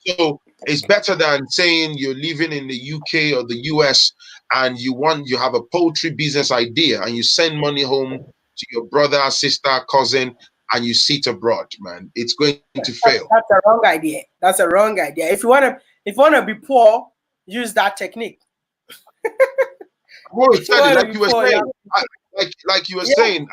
So it's better than saying you're living in the UK or the US and you have a poultry business idea and you send money home to your brother, sister, cousin, and you sit abroad, man. It's going to fail. That's a wrong idea. That's a wrong idea. If you wanna be poor, use that technique. I've always If you said it, wanna like be you were poor, saying. Like you were yeah, saying,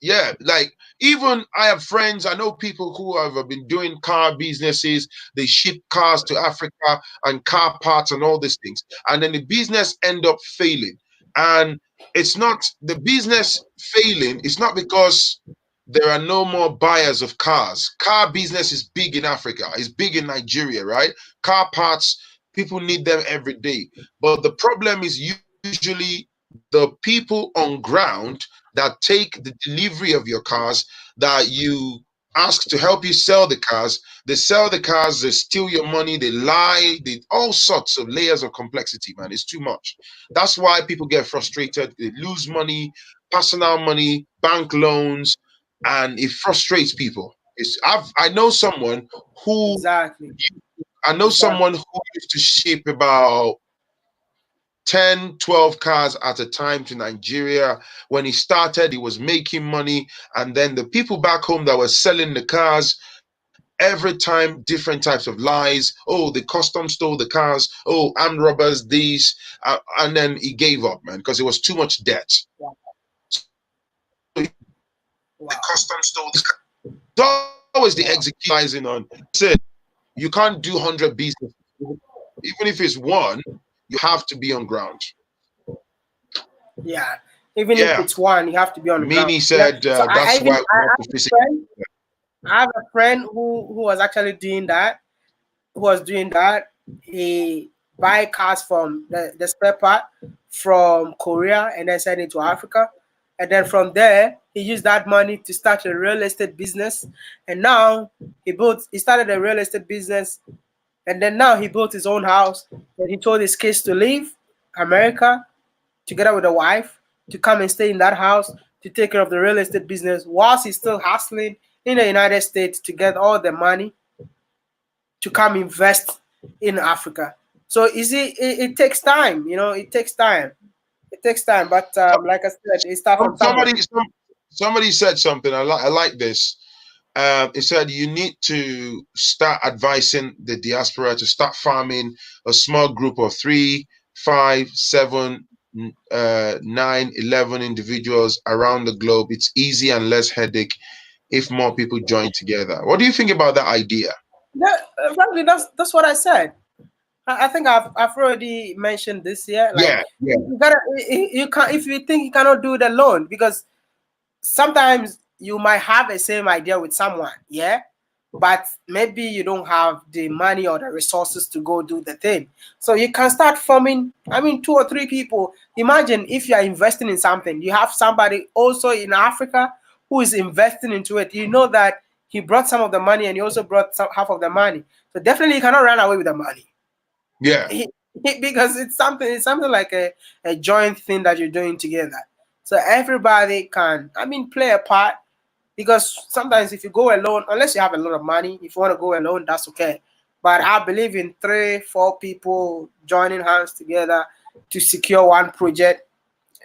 yeah, like even I have friends, I know people who have been doing car businesses, they ship cars to Africa and car parts and all these things. And then the business end up failing. And it's not the business failing, it's not because there are no more buyers of cars. Car business is big in Africa, it's big in Nigeria, right? Car parts, people need them every day. But the problem is usually the people on ground that take the delivery of your cars, that you ask to help you sell the cars. They sell the cars, they steal your money, they lie, they all sorts of layers of complexity, man. It's too much. That's why people get frustrated. They lose money, personal money, bank loans, and it frustrates people. I know someone who exactly. I know Exactly. someone who used to ship about 10, 12 cars at a time to Nigeria. When he started, he was making money. And then the people back home that were selling the cars, every time different types of lies. Oh, the custom stole the cars. Oh, armed robbers, these. And then he gave up, man, because it was too much debt. Wow. The Wow. custom stole the cars. It's always the Wow. executing on. Said you can't do 100 business. Even if it's one, you have to be on ground. Yeah. Even if Yeah. it's one, you have to be on the ground. Meanie Yeah. said So I that's even why we have I to have a physically. friend. I have a friend who was actually doing that. Who was doing that? He buy cars from the spare part from Korea and then send it to Africa. And then from there, he used that money to start a real estate business. And now he started a real estate business. And then now he built his own house. And he told his kids to leave America together with a wife to come and stay in that house to take care of the real estate business whilst he's still hustling in the United States to get all the money to come invest in Africa. So it takes time, it takes time. It takes time, but like I said, it starts from somewhere. Somebody said something. I like this. It said you need to start advising the diaspora to start farming a small group of 3, 5, 7, 9, 11 individuals around the globe. It's easy and less headache if more people join together. What do you think about that idea? Yeah, frankly, that's what I said. I think I've already mentioned this here. Like, Yeah, yeah, you gotta, you can't, if you think you cannot do it alone, because sometimes you might have the same idea with someone, yeah, but maybe you don't have the money or the resources to go do the thing. So you can start forming, 2 or 3 people. Imagine if you are investing in something, you have somebody also in Africa who is investing into it. You know that he brought some of the money and he also brought half of the money. So definitely you cannot run away with the money. yeah. Because it's something like a joint thing that you're doing together. So everybody can, play a part. Because sometimes if you go alone, unless you have a lot of money, if you want to go alone, that's okay. But I believe in 3, 4 people joining hands together to secure one project.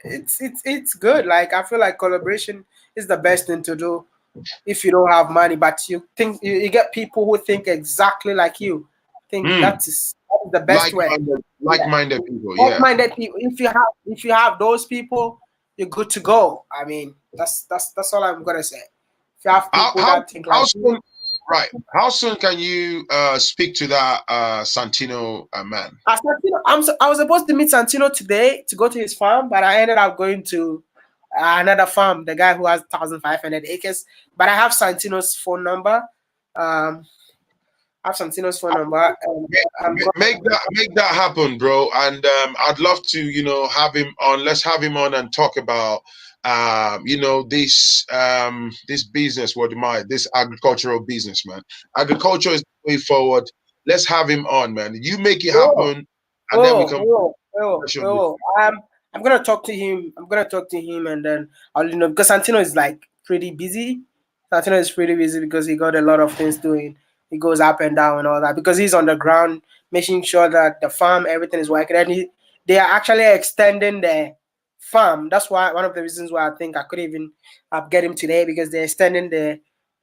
It's good. Like, I feel like collaboration is the best thing to do if you don't have money, but you think you get people who think exactly like you. I think that is the best way. Yeah. Like-minded people. Yeah. Like-minded people. If you have those people, you're good to go. That's all I'm gonna say. If you have How people how that think how like you, soon? Right. How soon can you speak to that Santino man? I was supposed to meet Santino today to go to his farm, but I ended up going to another farm. The guy who has 1,500 acres. But I have Santino's phone number. I have Santino's phone number. And I'm going. Make that happen, bro. And I'd love to, have him on. Let's have him on and talk about, this business, Wode Maya, this agricultural business, man. Agriculture is the way forward. Let's have him on, man. You make it happen, and then we can. I'm gonna talk to him. And then I'll because Santino is like pretty busy. Santino is pretty busy because he got a lot of things doing. He goes up and down and all that because he's on the ground making sure that the farm everything is working. And they are actually extending the farm. That's why one of the reasons why I think I could even get him today, because they're extending the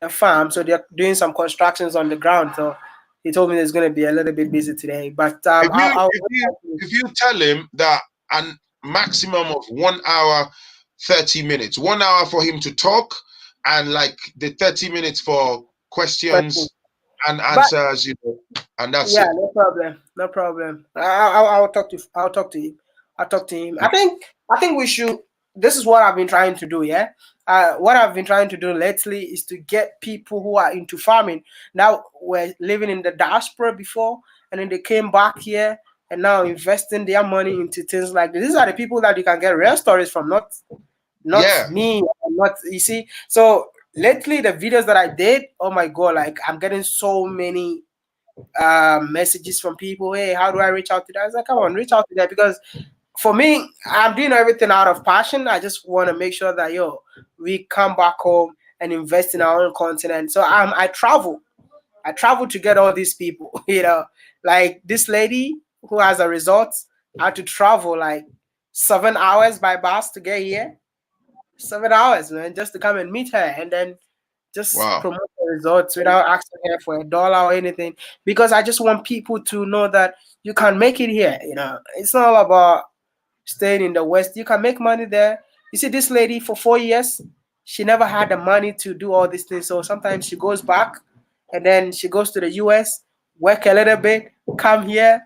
farm. So they're doing some constructions on the ground. So he told me he's going to be a little bit busy today. But if you tell him that a maximum of 1 hour 30 minutes, 1 hour for him to talk, and like the 30 minutes for questions and answers, and that's it. No problem. I'll talk to him. I think we should. This is what I've been trying to do. Yeah. What I've been trying to do lately is to get people who are into farming. Now we're living in the diaspora before, and then they came back here and now investing their money into things like this. These are the people that you can get real stories from, not me, not you see. So lately, the videos that I did, oh my god, like I'm getting so many messages from people. Hey, how do I reach out to that? I was like, come on, reach out to that, because for me, I'm doing everything out of passion. I just want to make sure that we come back home and invest in our own continent. So I travel to get all these people. Like this lady who has a resort, I had to travel like 7 hours by bus to get here. 7 hours, man, just to come and meet her, and then just promote the results without asking her for $1 or anything. Because I just want people to know that you can make it here. It's not all about staying in the West. You can make money there. You see, this lady for 4 years, she never had the money to do all these things. So sometimes she goes back and then she goes to the US, work a little bit, come here,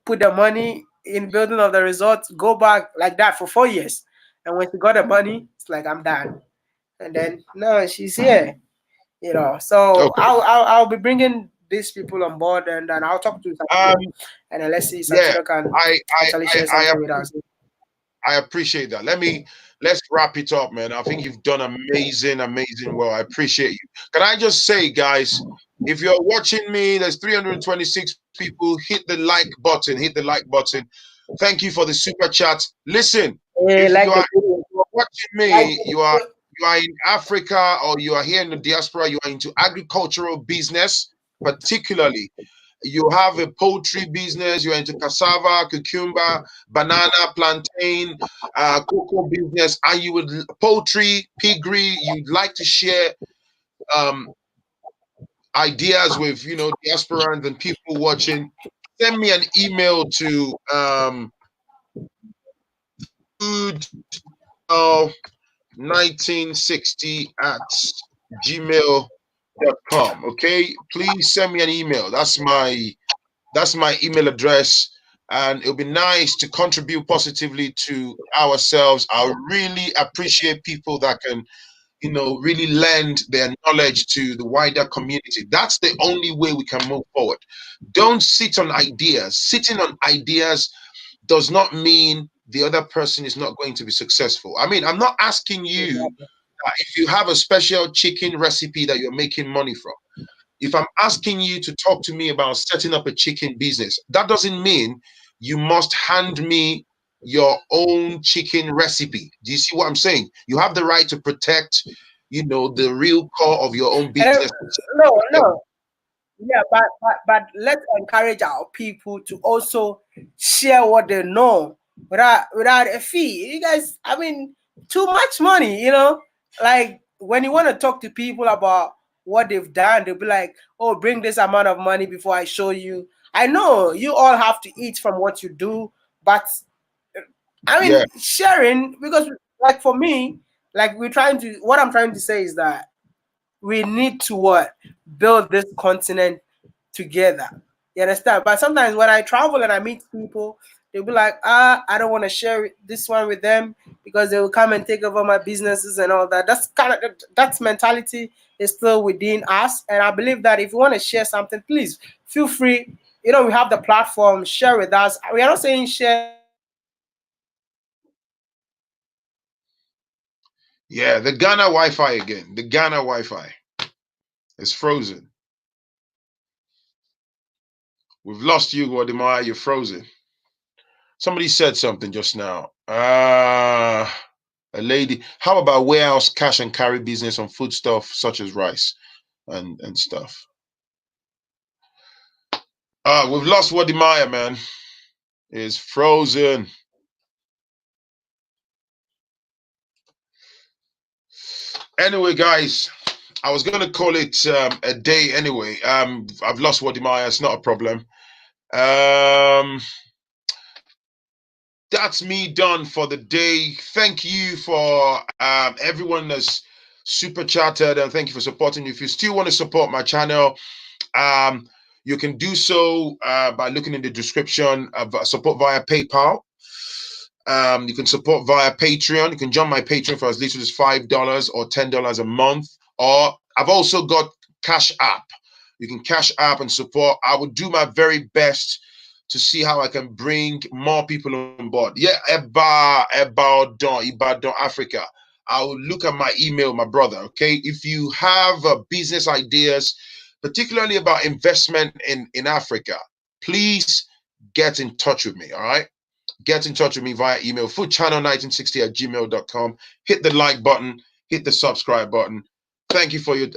put the money in building of the resort, go back like that for 4 years. And when she got the money, it's like, I'm done. And then no, she's here. So Okay. I'll be bringing these people on board, and then I'll talk to Santino, and then let's see if Santino can actually share something with us. I appreciate that. Let's wrap it up, man. I think you've done amazing well. I appreciate you. Can I just say, guys, if you're watching me, there's 326 people. Hit the like button. Thank you for the super chat. Listen, if you are watching me, you are in Africa, or you are here in the diaspora, you are into agricultural business, particularly. you have a poultry business, you're into cassava, cucumber, banana, plantain, cocoa business, and you would poultry, piggery, you'd like to share um, ideas with diasporans and people watching, send me an email to food 1960 at gmail.com. Okay, please send me an email. That's my email address, and it'll be nice to contribute positively to ourselves. I really appreciate people that can really lend their knowledge to the wider community. That's the only way we can move forward. Don't sit on ideas. Sitting on ideas does not mean the other person is not going to be successful. I mean, I'm not asking you Exactly. if you have a special chicken recipe that you're making money from. If I'm asking you to talk to me about setting up a chicken business, that doesn't mean you must hand me your own chicken recipe. Do you see what I'm saying? You have the right to protect, the real core of your own And business. no, no, yeah, but let's encourage our people to also share what they know without a fee. You guys, I mean, too much money, like when you want to talk to people about what they've done, they'll be like, "Oh, bring this amount of money before I show you." I know you all have to eat from what you do, but I Yeah, mean, sharing, because like for me, like what I'm trying to say is that we need to what, build this continent together. You understand? But sometimes when I travel and I meet people, they'll be like, I don't want to share this one with them because they will come and take over my businesses and all that. That's mentality is still within us. And I believe that if you want to share something, please feel free. We have the platform, share with us. We are not saying share yeah. The Ghana Wi-Fi again. The Ghana Wi-Fi is frozen. We've lost you, Wode Maya. You're frozen. Somebody said something just now. A lady. How about warehouse cash and carry business on foodstuff such as rice and stuff? We've lost Wode Maya, man. Is frozen. Anyway, guys, I was gonna call it a day anyway. I've lost Wode Maya. It's not a problem. Um, that's me done for the day. Thank you for everyone that's super chatted, and thank you for supporting. If you still want to support my channel, um, you can do so by looking in the description of support via PayPal. You can support via Patreon. You can join my Patreon for as little as $5 or $10 a month. Or I've also got Cash App. You can Cash App and support. I will do my very best to see how I can bring more people on board. Yeah, Ibadan, Africa. I'll look at my email, my brother. Okay, if you have business ideas, particularly about investment in Africa, please get in touch with me. All right, get in touch with me via email, foodchannel1960 at gmail.com. Hit the like button, hit the subscribe button. Thank you for your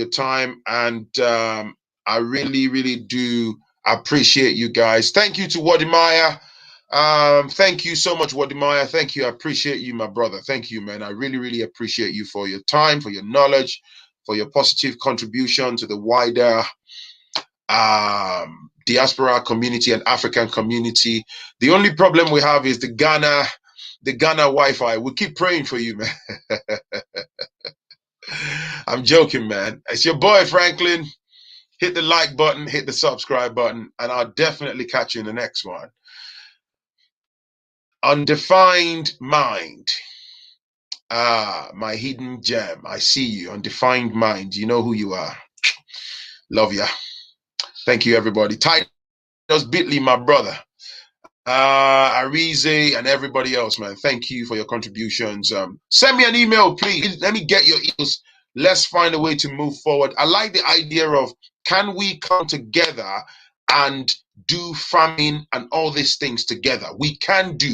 time, and I really, really do appreciate you guys. Thank you to Wode Maya. Thank you so much, Wode Maya. Thank you. I appreciate you, my brother. Thank you, man. I really, really appreciate you for your time, for your knowledge, for your positive contribution to the wider diaspora community and African community. The only problem we have is the Ghana Wi-Fi. We keep praying for you, man. I'm joking, man. It's your boy Phrankleen. Hit the like button, hit the subscribe button, and I'll definitely catch you in the next one. Undefined Mind. My hidden gem. I see you. Undefined Mind. You know who you are. Love ya. Thank you, everybody. Titus Bitley, my brother. Arize and everybody else, man. Thank you for your contributions. Send me an email, please. Let me get your emails. Let's find a way to move forward. I like the idea of, can we come together and do farming and all these things together? We can do.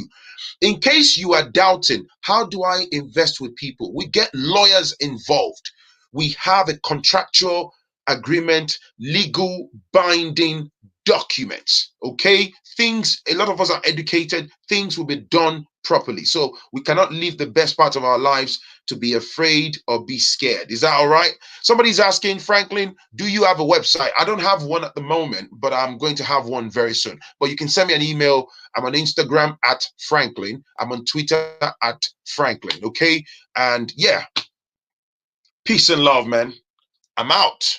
In case you are doubting, how do I invest with people? We get lawyers involved. We have a contractual agreement, legal binding documents. Okay, things, a lot of us are educated, things will be done properly. So we cannot live the best part of our lives to be afraid or be scared. Is that all right? Somebody's asking, Phrankleen, do you have a website? I don't have one at the moment, but I'm going to have one very soon. But you can send me an email. I'm on Instagram at Phrankleen. I'm on Twitter at Phrankleen. Okay, and yeah, peace and love, man. I'm out.